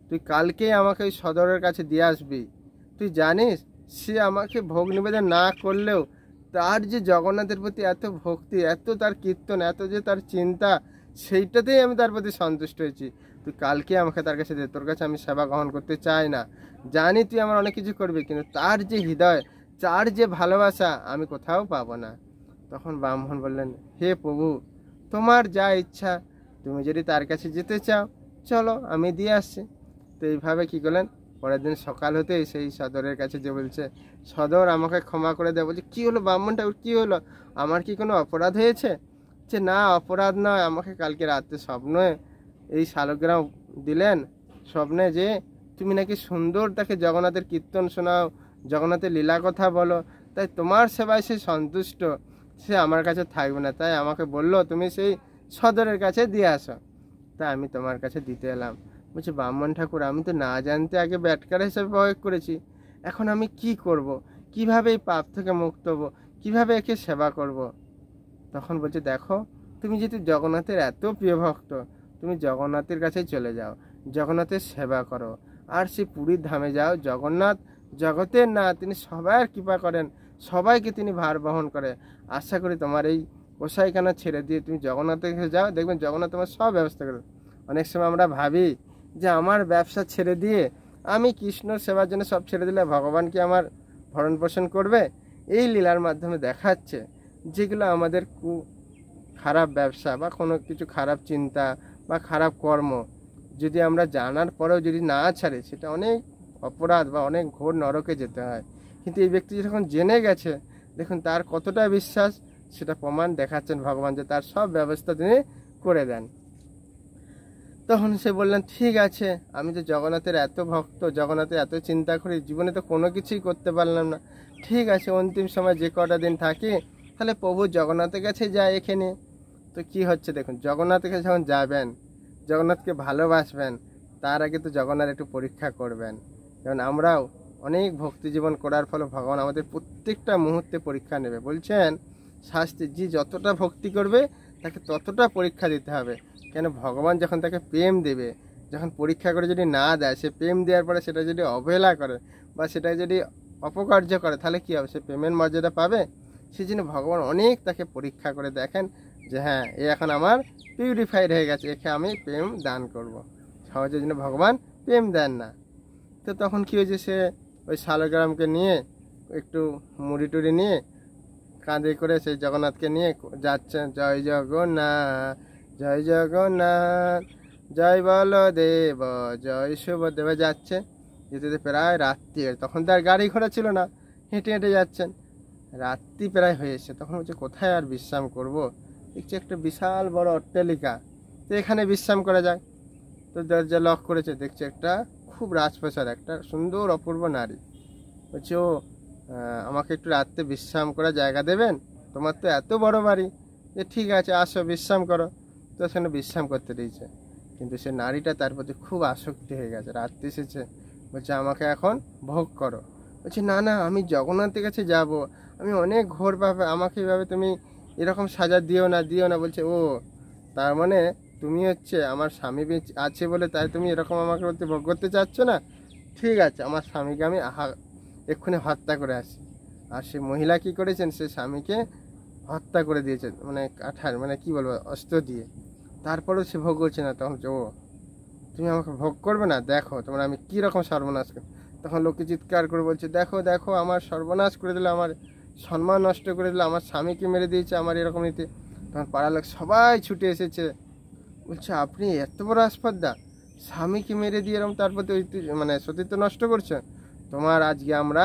তুই কালকেই আমাকে ওই সদরের কাছে দিয়ে আসবি। তুই জানিস সে আমাকে ভোগ নিবেদন না করলেও তার যে জগন্নাথের প্রতি এত ভক্তি, এত তার কীর্তন, এত যে তার চিন্তা, সেইটাতেই আমি তার প্রতি সন্তুষ্ট হয়েছি। তুই কালকে আমাকে তার কাছে দে, তোর কাছে আমি সেবা গ্রহণ করতে চাই না, জানি তুই আমার অনেক কিছু করবি, কিন্তু তার যে হৃদয়, তার যে ভালোবাসা আমি কোথাও পাবো না। তখন ব্রাহ্মণ বললেন, হে প্রভু, তোমার যা ইচ্ছা, তুমি যদি তার কাছে যেতে চাও চলো, আমি দিয়ে আসছি। তো এইভাবে কী করলেন, পরের দিন সকাল হতেই সেই সদরের কাছে যে বলছে, সদর আমাকে ক্ষমা করে দেয়। বলছে, কী হলো ব্রাহ্মণ ঠাকুর, কী হলো, আমার কি কোনো অপরাধ হয়েছে? যে না, অপরাধ নয়, আমাকে কালকে রাতে স্বপ্নে এই শালগ্রাম দিলেন, স্বপ্নে যে তুমি নাকি সুন্দর তাকে জগন্নাথের কীর্তন শোনাও, জগন্নাথের লীলা কথা বলো, তাই তোমার সেবায় সে সন্তুষ্ট, সে আমার কাছে থাকবে না, তাই আমাকে বললো তুমি সেই সদরের কাছে দিয়ে আসো, তাই আমি তোমার কাছে দিতে এলাম। বলছে, ব্রাহ্মণ ঠাকুর, আমি তো না জানতে আগে ব্যাটকার হিসেবে প্রয়োগ করেছি, এখন আমি কি করব, কিভাবে এই পাপ থেকে মুক্ত হবো, কিভাবে একে সেবা করব? তখন বলছে, দেখো তুমি যেহেতু জগন্নাথের এত প্রিয় ভক্ত, তুমি জগন্নাথের কাছেই চলে যাও, জগন্নাথের সেবা করো, আর সে পুরীর ধামে যাও। জগন্নাথ জগতের না, তিনি সবার কৃপা করেন, সবাইকে তিনি ভার বহন করে। আশা করি তোমার এই কসাইখানা ছেড়ে দিয়ে তুমি জগন্নাথের কাছে যাও, দেখবেন জগন্নাথ তোমার সব ব্যবস্থা করে। অনেক সময় আমরা ভাবি যে আমার ব্যবসা ছেড়ে দিয়ে আমি কৃষ্ণর সেবার জন্য সব ছেড়ে দিলে ভগবান কি আমার ভরণ পোষণ করবে? এই লীলার মাধ্যমে দেখাচ্ছে যেগুলো আমাদের খারাপ ব্যবসা বা কোনো কিছু খারাপ চিন্তা বা খারাপ কর্ম যদি আমরা জানার পরেও যদি না ছাড়ে, সেটা অনেক অপরাধ বা অনেক ঘোর নরকে যেতে হয়। কিন্তু এই ব্যক্তি যখন জেনে গেছে, দেখুন তার কতটা বিশ্বাস, সেটা প্রমাণ দেখাচ্ছেন ভগবান, যে তার সব ব্যবস্থা তিনি করে দেন। তখন সে বললেন, ঠিক আছে, আমি তো জগন্নাথের এত ভক্ত, জগন্নাথের এত চিন্তা করি, জীবনে তো কোনো কিছুই করতে পারলাম না, ঠিক আছে অন্তিম সময় যে কটা দিন থাকি, তাহলে প্রভু জগন্নাথের কাছে যায় এখানে। তো কি হচ্ছে দেখুন, জগন্নাথের কাছে যখন যাবেন, জগন্নাথকে ভালোবাসবেন, তার আগে তো জগন্নাথ একটু পরীক্ষা করবেন। যেমন আমরাও অনেক ভক্তি জীবন করার ফলে ভগবান আমাদের প্রত্যেকটা মুহূর্তে পরীক্ষা নেবে। বলছেন শাস্ত্রে, যে যতটা ভক্তি করবে তাকে ততটা পরীক্ষা দিতে হবে। কেন, ভগবান যখন তাকে প্রেম দেবে, যখন পরীক্ষা করে যদি না দেয়, সে প্রেম দেওয়ার পরে সেটা যদি অবহেলা করে বা সেটা যদি অপকার্য করে, তাহলে কী হবে, সে প্রেমের মর্যাদা পাবে? সেই জন্য ভগবান অনেক তাকে পরীক্ষা করে দেখেন যে হ্যাঁ, এ এখন আমার পিউরিফাইড হয়ে গেছে, একে আমি প্রেম দান করব। সহজের জন্য ভগবান প্রেম দেন না। তো তখন কী হয়েছে, সে ওই শালগ্রামকে নিয়ে একটু মুড়ি টুড়ি নিয়ে কাঁধে করে সেই জগন্নাথকে নিয়ে যাচ্ছেন। জয় জগন্নাথ, জয় জগন্নাথ, জয় বলদেব, জয় সুভদ্রেব যাচ্ছে। যেতে প্রায় রাত্রি, তখন তার গাড়ি ঘোড়া ছিল না, হেঁটে হেঁটে যাচ্ছেন, রাত্রি প্রায় হয়ে এসছে। তখন বলছে কোথায় আর বিশ্রাম করব, দেখছি একটা বিশাল বড় অট্টালিকা, তো এখানে বিশ্রাম করা যাক। তো দরজা লক করেছে, দেখছে একটা খুব রাজপ্রাসাদ, একটা সুন্দর অপূর্ব নারী। বলছে ও আমাকে একটু রাত্রে বিশ্রাম করার জায়গা দেবেন, তোমার তো এত বড় বাড়ি। যে ঠিক আছে আসো বিশ্রাম করো। তো সেখানে বিশ্রাম করতে দিয়েছে, কিন্তু সে নারীটা তার প্রতি খুব আসক্তি হয়ে গেছে। রাত্রে এসেছে, বলছে আমাকে এখন ভোগ করো। বলছে না না, আমি জগন্নাথের কাছে যাব, আমি অনেক ঘোর পাবে, আমাকে এইভাবে তুমি এরকম সাজা দিও না দিও না। বলছে ও তার মানে তুমি হচ্ছে আমার স্বামী আছে বলে তাই তুমি এরকম আমাকে বলতে ভোগ করতে চাচ্ছ না? ঠিক আছে, আমার স্বামীকে আমি এক্ষুনি হত্যা করে আসি। আর সে মহিলা কি করেছেন, সে স্বামীকে হত্যা করে দিয়েছে, মানে কাঠার মানে কি বলবো অস্ত্র দিয়ে। তারপরেও সে ভোগ করছে না। তখন ও তুমি আমাকে ভোগ করবে না, দেখো তোমার আমি কি রকম সর্বনাশ করি। তখন লোকে চিৎকার করে বলছে দেখো দেখো আমার সর্বনাশ করে দিলে, আমার সম্মান নষ্ট করে দিলে, আমার স্বামীকে মেরে দিয়েছে আমার এরকম নীতি। তখন পাড়ার লোক সবাই ছুটে এসেছে, বলছে আপনি এত বড় আসপদ্দা, স্বামীকে মেরে দিয়ে এরকম তার প্রতি মানে সতীত্ব নষ্ট করছেন। তোমার আজকে আমরা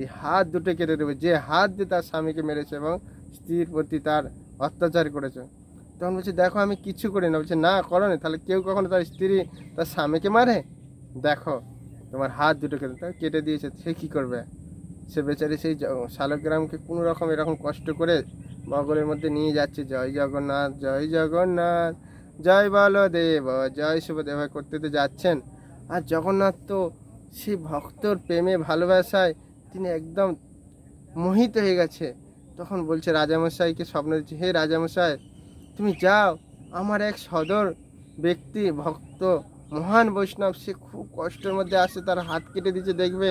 এই হাত দুটো কেটে দেবো, যে হাত দিয়ে তার স্বামীকে মেরেছে এবং স্ত্রীর প্রতি তার অত্যাচার করেছে। তখন বলছে দেখো আমি কিছু করি না। বলছে না করো না, তাহলে কেউ কখনো তার স্ত্রী তার স্বামীকে মারে? দেখো তোমার হাত দুটো কেটে দিয়েছে, সে কী করবে? সে বেচারি সেই শালগ্রামকে কোনো রকম এরকম কষ্ট করে বগলের মধ্যে নিয়ে যাচ্ছে, জয় জগন্নাথ জয় জগন্নাথ, জয় বলদেব জয় শুভদেব করতে তো যাচ্ছেন। আর জগন্নাথ তো সেই ভক্তর প্রেমে ভালোবাসায় তিনি একদম মোহিত হয়ে গেছে। তখন বলছে রাজামশাইকে স্বপ্ন দিচ্ছে, হে রাজামশাই তুমি যাও, আমার এক সদর ব্যক্তি ভক্ত মহান বৈষ্ণব, সে খুব কষ্টের মধ্যে আসে, তার হাত কেটে দিচ্ছে দেখবে,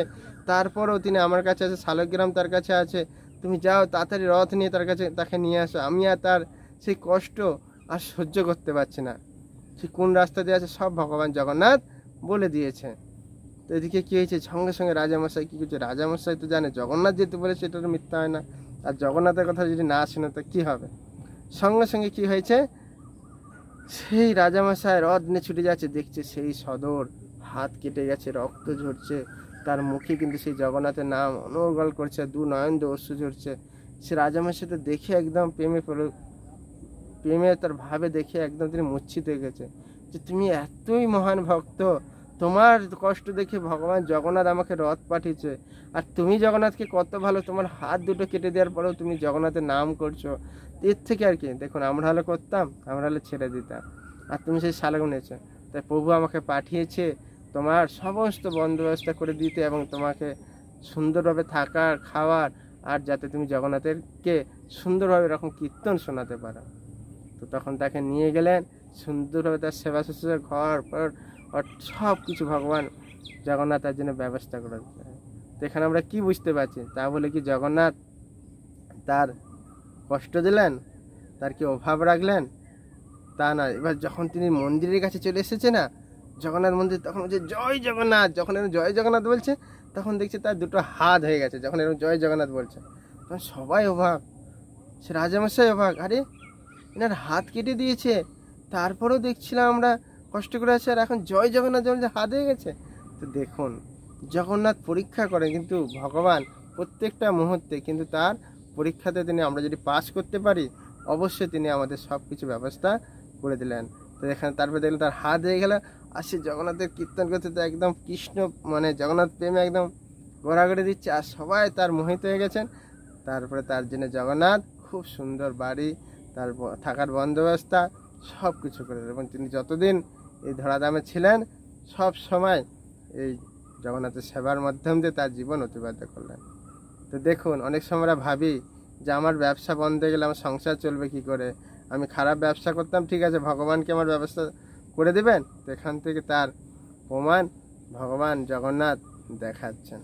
তারপরেও তিনি আমার কাছে আছে, শালগ্রাম তার কাছে আছে, তুমি যাও তাড়াতাড়ি রথ নিয়ে তার কাছে তাকে নিয়ে আসো, আমি আর তার সেই কষ্ট আর সহ্য করতে পারছি না। সে কোন রাস্তা দিয়ে আছে সব ভগবান জগন্নাথ বলে দিয়েছে। তো এদিকে কী হয়েছে, সঙ্গে সঙ্গে রাজামশাই কী করছে, রাজামশাই তো জানে জগন্নাথ যেতে বলেছে এটা তো মিথ্যা হয় না, আর জগন্নাথের কথা যদি না শুনে তো কী হবে। সঙ্গে সঙ্গে কি হয়েছে, সেই রাজামশাই রথ নিয়ে ছুটে যাচ্ছে, দেখছে সেই সদর হাত কেটে গেছে, রক্ত ঝরছে, তার মুখে কিন্তু সেই জগন্নাথের নাম অনর্গল করছে, দু নয়ন দিয়ে অশ্রু ঝরছে। সে রাজামশাই তো দেখে একদম প্রেমে তার ভাবে দেখে একদম তিনি মূর্ছিত হয়ে গেছে, যে তুমি এতই মহান ভক্ত, তোমার কষ্ট দেখে ভগবান জগন্নাথ আমাকে রথ পাঠিয়েছে, আর তুমি জগন্নাথকে কত ভালো, তোমার হাত দুটো কেটে দেওয়ার পরেও তুমি জগন্নাথের নাম করছো, এর থেকে আর কি। দেখুন আমরা হলে করতাম, আমরা হলে ছেড়ে দিতাম, আর তুমি সেই শালগ্রাম নিয়েছো, তাই প্রভু আমাকে পাঠিয়েছে তোমার সমস্ত বন্দোবস্ত করে দিতে এবং তোমাকে সুন্দরভাবে থাকার খাওয়ার, আর যাতে তুমি জগন্নাথেরকে সুন্দরভাবে এরকম কীর্তন শোনাতে পারো। তো তখন তাকে নিয়ে গেলেন, সুন্দরভাবে তার সেবা শুশ্রূষা ঘর পর সব কিছু ভগবান জগন্নাথ তার জন্য ব্যবস্থা করে দিতে। তো এখানে আমরা কি বুঝতে পারছি, তা বলে কি জগন্নাথ তার কষ্ট দিলেন, তার কি অভাব রাখলেন? তা না। এবার যখন তিনি মন্দিরের কাছে চলে এসেছে না, জগন্নাথ মন্দির, তখন বলছে জয় জগন্নাথ। যখন এরকম জয় জগন্নাথ বলছে তখন দেখছে তার দুটো হাত হয়ে গেছে, যখন এরকম জয় জগন্নাথ বলছে তখন সবাই অবাক, সে রাজামশাই অবাক, আরে এনার হাত কেটে দিয়েছে, তারপরেও দেখছিলাম আমরা কষ্ট করে আছে, আর এখন জয় জগন্নাথ যেমন হাত হয়ে গেছে। তো দেখুন জগন্নাথ পরীক্ষা করে কিন্তু ভগবান প্রত্যেকটা মুহূর্তে, কিন্তু তার পরীক্ষাতে তিনি আমরা যদি পাস করতে পারি অবশ্যই তিনি আমাদের সব কিছু ব্যবস্থা করে দিলেন। তো এখানে তারপরে দেখলেন তার হাত হয়ে গেল, আর সে জগন্নাথের কীর্তন করতে তো একদম কৃষ্ণ মানে জগন্নাথ প্রেমে একদম গড়াগড়ি দিচ্ছে, আর সবাই তার মোহিত হয়ে গেছেন। তারপরে তার জন্য জগন্নাথ খুব সুন্দর বাড়ি, তার থাকার বন্দোবস্তা সব কিছু করে, এবং তিনি যতদিন এই ধরাধামে ছিলেন সব সময় এই জগন্নাথের সেবার মাধ্যম দিয়ে তার জীবন অতিবাহিত করলেন। তো দেখুন অনেক সময় আমরা ভাবি যে আমার ব্যবসা বন্ধ হয়ে গেলে আমার সংসার চলবে কি করে, আমি খারাপ ব্যবসা করতাম, ঠিক আছে ভগবানকে আমার ব্যবস্থা করে দেবেন। তো এখান থেকে তার প্রমাণ ভগবান জগন্নাথ দেখাচ্ছেন।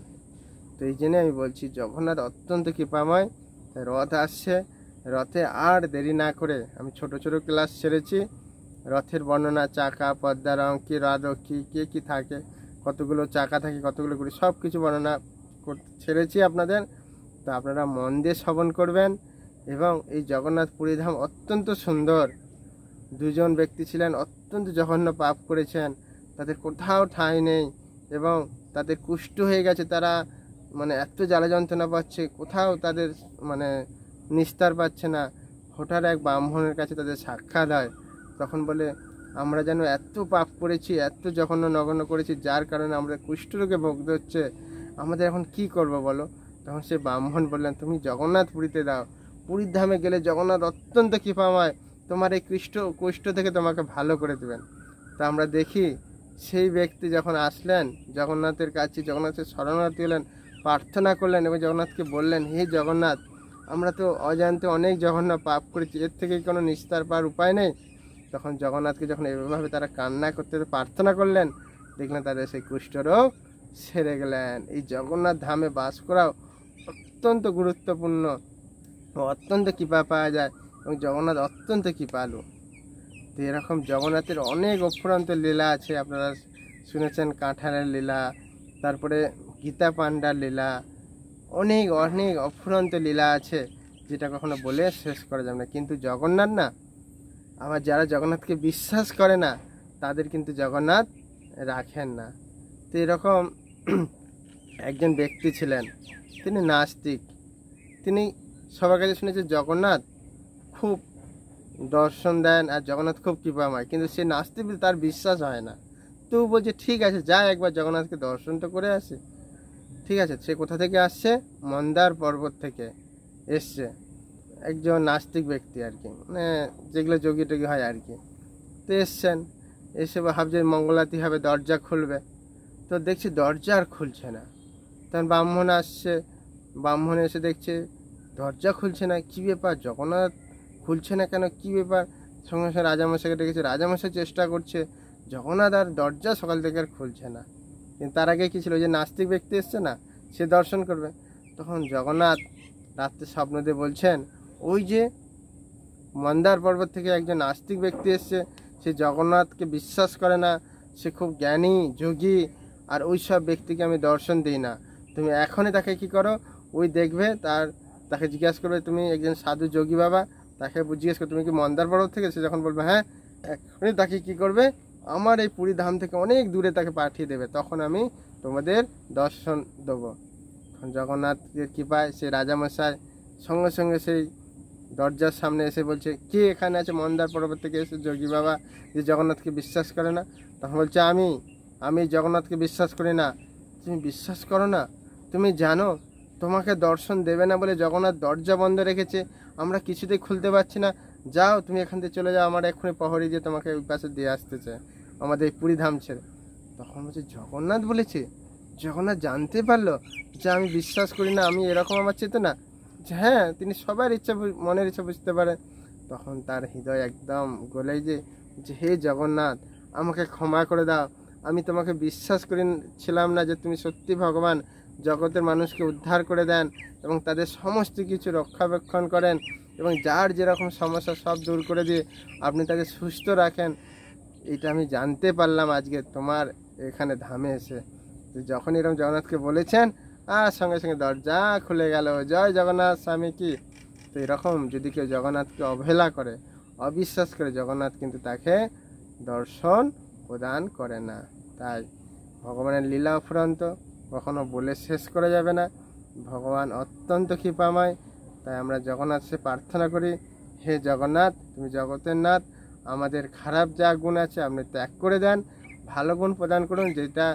তো এই জন্যে আমি বলছি জগন্নাথ অত্যন্ত কৃপাময়। রথ আসছে, রথে আর দেরি না করে, আমি ছোট ছোট ক্লাস ছেড়েছি, রথের বর্ণনা, চাকা, পদ্মা রং, কি আরও কি থাকে, কতগুলো চাকা থাকে, কতগুলো গুলি, সব কিছু বর্ণনা ছেড়েছি আপনাদের। তো আপনারা মন দিয়ে শ্রবণ করবেন। এবং এই জগন্নাথ পুরীধাম অত্যন্ত সুন্দর। দুজন ব্যক্তি ছিলেন অত্যন্ত জঘন্য পাপ করেছেন, তাদের কোথাও ঠাঁই নেই এবং তাদের কুষ্ঠ হয়ে গেছে, তারা মানে এত জ্বালা যন্ত্রণা পাচ্ছে, কোথাও তাদের মানে নিস্তার পাচ্ছে না। হঠাৎ এক ব্রাহ্মণের কাছে তাদের সাক্ষাৎ হয়, তখন বলে আমরা যেন এত পাপ করেছি, এত জঘন্য নগণ্য করেছি, যার কারণে আমরা কুষ্ঠরোগে ভুগতে হচ্ছে, আমাদের এখন কি করব বলো। তখন সে ব্রাহ্মণ বললেন, তুমি জগন্নাথ পুরীতে দাও, পুরীর ধামে গেলে জগন্নাথ অত্যন্ত কৃপাময়, তোমার এই কুষ্ঠ থেকে তোমাকে ভালো করে দেবেন। তা আমরা দেখি সেই ব্যক্তি যখন আসলেন জগন্নাথের কাছে, জগন্নাথের শরণার্থী হলেন, প্রার্থনা করলেন এবং জগন্নাথকে বললেন, হে জগন্নাথ, আমরা তো অজান্তে অনেক জঘন্য পাপ করেছি, এর থেকে কোনো নিস্তার পাওয়ার উপায় নেই। তখন জগন্নাথকে যখন এভাবে তারা কান্না করতে প্রার্থনা করলেন, দেখলেন তাদের সেই কুষ্ঠরোগ সেরে গেলেন। এই জগন্নাথ ধামে বাস করাও অত্যন্ত গুরুত্বপূর্ণ, অত্যন্ত কৃপা পাওয়া যায় এবং জগন্নাথ অত্যন্ত কৃপালু। তো এরকম জগন্নাথের অনেক অফুরন্ত লীলা আছে, আপনারা শুনেছেন কাঁঠালের লীলা, তারপরে গীতা পাণ্ডার লীলা, অনেক অনেক অফুরন্ত লীলা আছে, যেটা কখনো বলে শেষ করা যাবে না। কিন্তু জগন্নাথ না, আবার যারা জগন্নাথকে বিশ্বাস করে না তাদের কিন্তু জগন্নাথ রাখেন না। তো এরকম একজন ব্যক্তি ছিলেন, তিনি নাস্তিক। তিনি সবার কাছে শুনেছে জগন্নাথ খুব দর্শন দেন আর জগন্নাথ খুব কৃপাময়, কিন্তু সে নাস্তিক, তার বিশ্বাস হয় না। তো বলছে ঠিক আছে, যা একবার জগন্নাথকে দর্শন তো করে আসে। ঠিক আছে, সে কোথা থেকে আসছে? মন্দার পর্বত থেকে এসছে, একজন নাস্তিক ব্যক্তি আর কি, মানে যেগুলো যোগী টোগী হয় আর কি। তো এসছেন, এসে ভাবছে মঙ্গলাতি হবে, দরজা খুলবে, তো দেখছি দরজা আর খুলছে না। তখন ব্রাহ্মণ আসছে, ব্রাহ্মণ এসে দেখছে দরজা খুলছে না, কী ব্যাপার, জগন্নাথ খুলছে না কেন, কী ব্যাপার? সঙ্গে সঙ্গে রাজামশাইকে ডেকেছে, রাজামশাই চেষ্টা করছে, জগন্নাথ আর দরজা সকাল থেকে আর খুলছে না। কিন্তু তার আগে কী ছিল, যে নাস্তিক ব্যক্তি এসছে না, সে দর্শন করবে। তখন জগন্নাথ রাত্রে স্বপ্ন দিয়ে বলছেন, ওই যে মন্দার পর্বত থেকে একজন নাস্তিক ব্যক্তি এসছে, সে জগন্নাথকে বিশ্বাস করে না, সে খুব জ্ঞানী যোগী, আর ওই সব ব্যক্তিকে আমি দর্শন দিই না। তুমি এখনই তাকে কি করো, ওই দেখবে, তাকে জিজ্ঞাসা করবে তুমি একজন সাধু যোগী বাবা, তাকে জিজ্ঞেস করো তুমি কি মন্দার পর্বত থেকে? সে যখন বলবে হ্যাঁ, এখনই তাকে কি করবে, আমার এই পুরী ধাম থেকে অনেক দূরে তাকে পাঠিয়ে দেবে, তখন আমি তোমাদের দর্শন দেবো। জগন্নাথের কৃপায় সে রাজামশাই সঙ্গে সঙ্গে সেই দরজার সামনে এসে বলছে, কে এখানে আছে মন্দার পর্বত থেকে এসে যোগী বাবা, যে জগন্নাথকে বিশ্বাস করে না? তখন বলছে, আমি জগন্নাথকে বিশ্বাস করি না। তুমি বিশ্বাস করো না? তুমি জানো তোমাকে দর্শন দেবে না বলে জগন্নাথ দরজা বন্ধ রেখেছে, আমরা কিছুতেই খুলতে পারছি না। যাও তুমি এখান থেকে চলে যাও, আমার এক্ষুনি প্রহরী যে তোমাকে ওই পাশে দিয়ে আসতেছে, আমাদের এই পুরী ধাম ছেড়ে। তখন বলছে জগন্নাথ বলেছে? জগন্নাথ জানতে পারলো যে আমি বিশ্বাস করি না, আমি এরকম আমার চেতনা? হ্যাঁ, তিনি সবার ইচ্ছা, মনের ইচ্ছা বুঝতে পারেন। তখন তার হৃদয় একদম গলে যে হে জগন্নাথ, আমাকে ক্ষমা করে দাও, আমি তোমাকে বিশ্বাস করেছিলাম না যে তুমি সত্যি ভগবান, জগতের মানুষকে উদ্ধার করে দেন এবং তাদের সমস্ত কিছু রক্ষাবেক্ষণ করেন এবং যার যেরকম সমস্যা সব দূর করে দিয়ে আপনি তাকে সুস্থ রাখেন। এটা আমি জানতে পারলাম আজকে তোমার এখানে ধামে এসে। যখন এরকম জগন্নাথকে বলেছেন, আর সঙ্গে সঙ্গে দরজা খুলে গেল। জয় জগন্নাথ স্বামী কি। তো এরকম যদি কেউ জগন্নাথকে অবহেলা করে, অবিশ্বাস করে, জগন্নাথ কিন্তু তাকে দর্শন প্রদান করে না। তাই ভগবানের লীলা অফুরন্ত, কখনো বলে শেষ করা যাবে না। ভগবান অত্যন্ত কৃপাময়। তাই আমরা জগন্নাথকে প্রার্থনা করি, হে জগন্নাথ, তুমি জগতের নাথ, আমাদের খারাপ যা গুণ আছে আপনি ত্যাগ করে দেন, ভালো গুণ প্রদান করুন, যেটা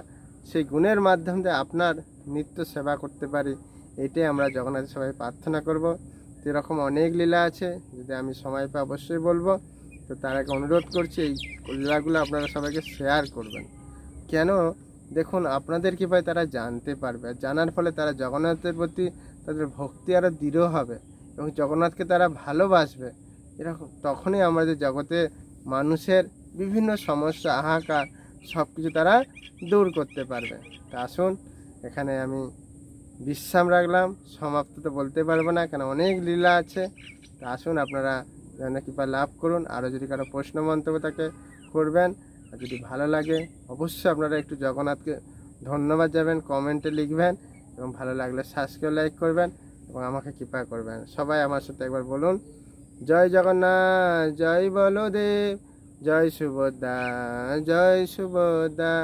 সেই গুণের মাধ্যম দিয়ে আপনার নিত্য সেবা করতে পারি। এটাই আমরা জগন্নাথের সবাই প্রার্থনা করব। তো এরকম অনেক লীলা আছে, যদি আমি সময় পাই অবশ্যই বলবো। তো তার আগে অনুরোধ করছি, এই লীলাগুলো আপনারা সবাইকে শেয়ার করবেন। কেন, দেখুন আপনাদের কৃপায় তারা জানতে পারবে, আর জানার ফলে তারা জগন্নাথের প্রতি তাদের ভক্তি আরও দৃঢ় হবে এবং জগন্নাথকে তারা ভালোবাসবে। এরকম তখনই আমাদের জগতে মানুষের বিভিন্ন সমস্যা, হাহাকার সব কিছু তারা দূর করতে পারবে। তা আসুন, এখানে আমি বিশ্রাম রাখলাম, সমাপ্ত তো বলতে পারবো না, কেন অনেক লীলা আছে। তা আসুন আপনারা যেন কৃপা লাভ করুন। আরও যদি কারো প্রশ্ন মন্তব্য তাকে করবেন, আর যদি ভালো লাগে অবশ্যই আপনারা একটু জগন্নাথকে ধন্যবাদ যাবেন, কমেন্টে লিখবেন এবং ভালো লাগলে সাবস্ক্রাইব লাইক করবেন এবং আমাকে কৃপা করবেন। সবাই আমার সাথে একবার বলুন, জয় জগন্নাথ, জয় বলদেব, জয় সুভদ্রা, জয় সুভদ্রা,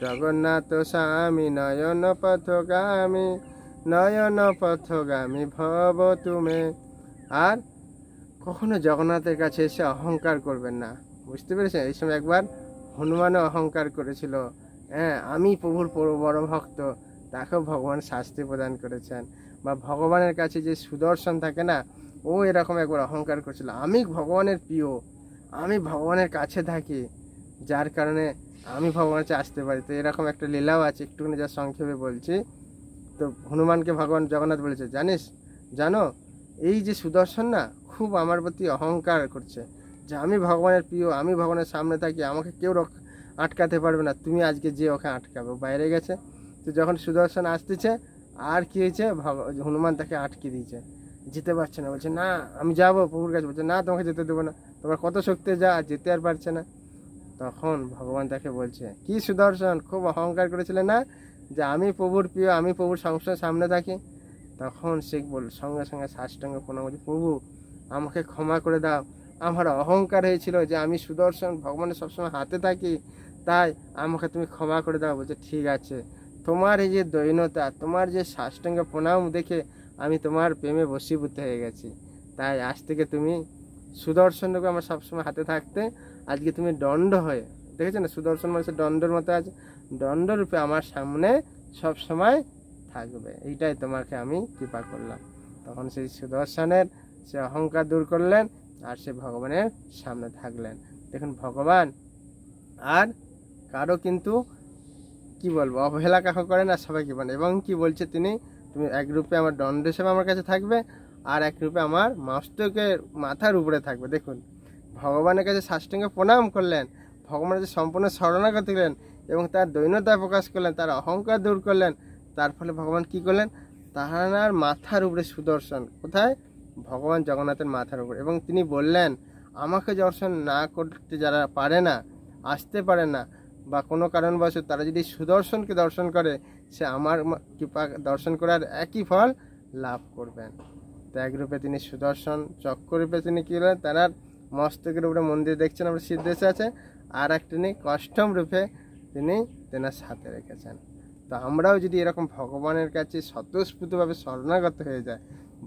জগন্নাথ স্বামী নয়ন পথগামী, নয়ন পথগামী ভব তুমি। আর কখনো জগন্নাথের কাছে এসে অহংকার করবেন না, বুঝতে পেরেছেন? এই সময় একবার হনুমানও অহংকার করেছিল, হ্যাঁ আমি প্রভুর বড় ভক্ত, তাকেও ভগবান শাস্তি প্রদান করেছেন। বা ভগবানের কাছে যে সুদর্শন থাকে না, ও এরকম একবার অহংকার করেছিল, আমি ভগবানের প্রিয়, আমি ভগবানের কাছে থাকি, যার কারণে আমি ভগবানের কাছে আসতে পারি। তো এরকম একটা লীলাও আছে, একটুখানি যা সংক্ষেপে বলছি। তো হনুমানকে ভগবান জগন্নাথ বলেছে, জানো এই যে সুদর্শন না, খুব আমার প্রতি অহংকার করছে, যে আমি ভগবানের প্রিয়, আমি ভগবানের সামনে থাকি, আমাকে কেউ আটকাতে পারবে না, তুমি আজকে যে ওকে আটকাবে, বাইরে গেছে। তো যখন সুদর্শন আসতেছে, আর কি হয়েছে, হনুমান তাকে আটকে দিয়েছে, যেতে পারছে না, বলছে না আমি যাবো প্রভুর কাছে, বলছে না তোমাকে যেতে দেবো না, তোমার কত শক্তি যা, যেতে আর পারছে না। তখন ভগবান তাকে বলছে, কি সুদর্শন, খুব অহংকার করেছিলে না, যে আমি প্রভুর প্রিয়, আমি প্রভুর সংসার সামনে থাকি। তখন সে সঙ্গে সঙ্গে সাষ্টাঙ্গ প্রণাম করছে, প্রভু আমাকে ক্ষমা করে দাও, আমার অহংকার হয়েছিল যে আমি সুদর্শন ভগবানের সবসময় হাতে থাকি, তাই আমাকে তুমি ক্ষমা করে দাও। বলছে ঠিক আছে, তোমার এই যে দৈন্যতা, তোমার যে সাষ্টাঙ্গ প্রণাম দেখে আমি তোমার প্রেমে বশীভূত হয়ে গেছি, তাই আজ থেকে তুমি সুদর্শনকে আমার সবসময় হাতে থাকতে, আজকে তুমি দণ্ড হয়ে, দেখেছো না সুদর্শন মানুষের দণ্ডের মতো আছে, দণ্ডরূপে আমার সামনে সব সময় থাকবে, এইটাই তোমাকে আমি কৃপা করলাম। তখন সেই সুদর্শনের সে অহংকার দূর করলেন, আর সে ভগবানের সামনে থাকলেন। দেখুন ভগবান আর কারো কিন্তু কি বলবো অবহেলা কাকে করে না, সবাইকে মানে। এবং কি বলছে তিনি, তুমি এক রূপে আমার দণ্ড হিসেবে আমার কাছে থাকবে, আর এক রূপে আমার মস্তকের মাথার উপরে থাকবে। দেখুন ভগবানের কাছে সাষ্টাঙ্গ প্রণাম করলেন, ভগবানের কাছে সম্পূর্ণ শরণাগত দিলেন, এবং তার দৈন্যতা প্রকাশ করলেন, তার অহংকার দূর করলেন। তার ফলে ভগবান কি করলেন, তাহার মাথার উপরে সুদর্শন, কোথায়, ভগবান জগন্নাথের মাথার উপরে। এবং তিনি বললেন, আমাকে দর্শন না করতে যারা পারে না, আসতে পারে না, বা কোনো কারণবশত তারা যদি সুদর্শনকে দর্শন করে, সে আমার কৃপা দর্শন করার একই ফল লাভ করবেন। তো একরূপে তিনি সুদর্শন চক্ররূপে তিনি কী হলেন, তার মস্তকের উপরে মন্দির দেখছেন আমরা সিদ্ধেশে আছে, আর এক তিনি কষ্টম রূপে তিনি তেনার সাথে রেখেছেন। তো আমরাও যদি এরকম ভগবানের কাছে স্বতঃস্ফূর্তভাবে শরণাগত হয়ে যায়,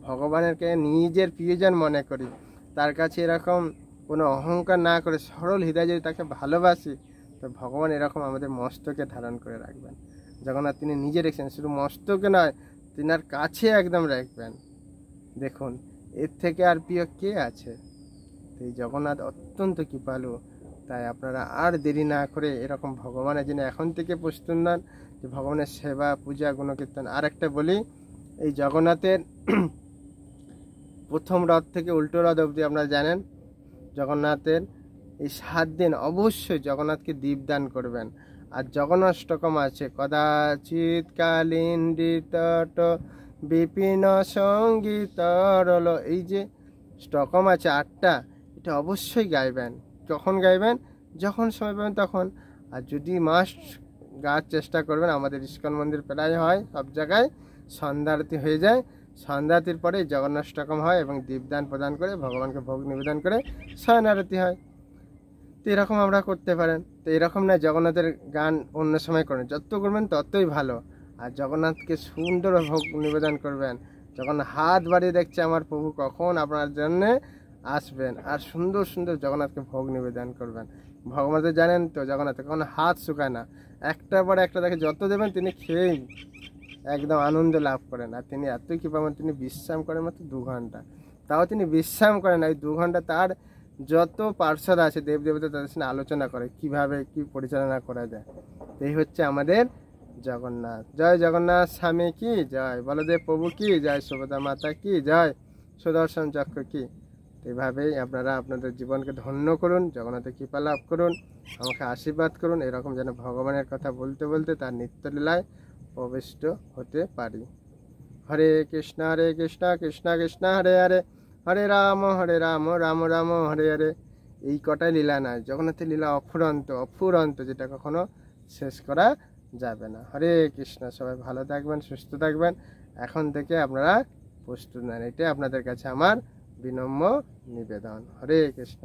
ভগবানেরকে নিজের প্রিয়জন মনে করি, তার কাছে এরকম কোনো অহংকার না করে সরল হৃদয় যদি তাকে ভালোবাসি, তো ভগবান এরকম আমাদের মস্তকে ধারণ করে রাখবেন। জগন্নাথ তিনি নিজে রেখেছেন, শুধু মস্তকে নয়, তিনার কাছে একদম রাখবেন। দেখুন এর থেকে আর প্রিয় কে আছে? এই জগন্নাথ অত্যন্ত কৃপালু। তাই আপনারা আর দেরি না করে এরকম ভগবানের জন্য এখন থেকে প্রস্তুত নেন, যে ভগবানের সেবা পূজা গুণকীর্তন। আর একটা বলি, এই জগন্নাথের প্রথম রথ থেকে উল্টো রথ অবধি আপনারা জানেন, জগন্নাথের এই 7 দিন অবশ্যই জগন্নাথকে দীপদান করবেন। আর জগন্নাষ্টকম আছে, কদাচিৎ কালিন্দিত বিপিন সঙ্গীত রল, এই যে স্টকম আছে 8টা, এটা অবশ্যই গাইবেন। কখন গাইবেন? যখন সময় পাবেন তখন। আর যদি মাস্ট গাওয়ার চেষ্টা করবেন, আমাদের ইস্কন মন্দির প্রায় হয় সব জায়গায় সন্ধ্যা আরতি হয়ে যায়, সন্ধ্যা আরতির পরে জগন্নাষ্টকম হয় এবং দীপদান প্রদান করে ভগবানকে ভোগ নিবেদন করে শয়ন আরতি হয়। তো এরকম আমরা করতে পারেন। তো এরকম না জগন্নাথের গান অন্য সময় করেন, যত করবেন ততই ভালো। আর জগন্নাথকে সুন্দর ভোগ নিবেদন করবেন, যখন হাত বাড়িয়ে দেখছে আমার প্রভু কখন আপনার জন্য আসবেন, আর সুন্দর সুন্দর জগন্নাথকে ভোগ নিবেদন করবেন। ভগবান তো জানেন তো, জগন্নাথ কখনো হাত শুকায় না, একটা পর একটা দেখে যত দেবেন তিনি খেয়েই একদম আনন্দ লাভ করেন। আর তিনি এতই কৃপাবান, তিনি বিশ্রাম করেন মাত্র 2 ঘন্টা, তাও তিনি বিশ্রাম করেন। এই 2 ঘন্টা তার যত পার্ষদ আছে দেব দেবতা তাদের সাথে আলোচনা করে কিভাবে কি পরিচালনা করা যায়। এই হচ্ছে আমাদের জগন্নাথ। জয় জগন্নাথ স্বামী কি জয়, বলদেব প্রভু কি জয়, সুভদ্রা মাতা কি জয়, সুদর্শন চক্র কি। এইভাবেই আপনারা আপনাদের জীবনকে ধন্য করুন, জগন্নাথের কৃপা লাভ করুন, আমাকে আশীর্বাদ করুন, এরকম যেন ভগবানের কথা বলতে বলতে তার নিত্যলীলায় প্রবিষ্ট হতে পারি। হরে কৃষ্ণ কৃষ্ণ কৃষ্ণ হরে হরে, হরে রাম রাম রাম হরে হরে। এই কটাই লীলা নয়, জগন্নাথের লীলা অফুরন্ত অফুরন্ত, যেটা কখনো শেষ করা যাবে না। হরে কৃষ্ণ। সবাই ভালো থাকবেন, সুস্থ থাকবেন, এখন থেকে আপনারা প্রস্তুত নেন, এটাই আপনাদের কাছে আমার বিনম্র নিবেদন। হরে কৃষ্ণ।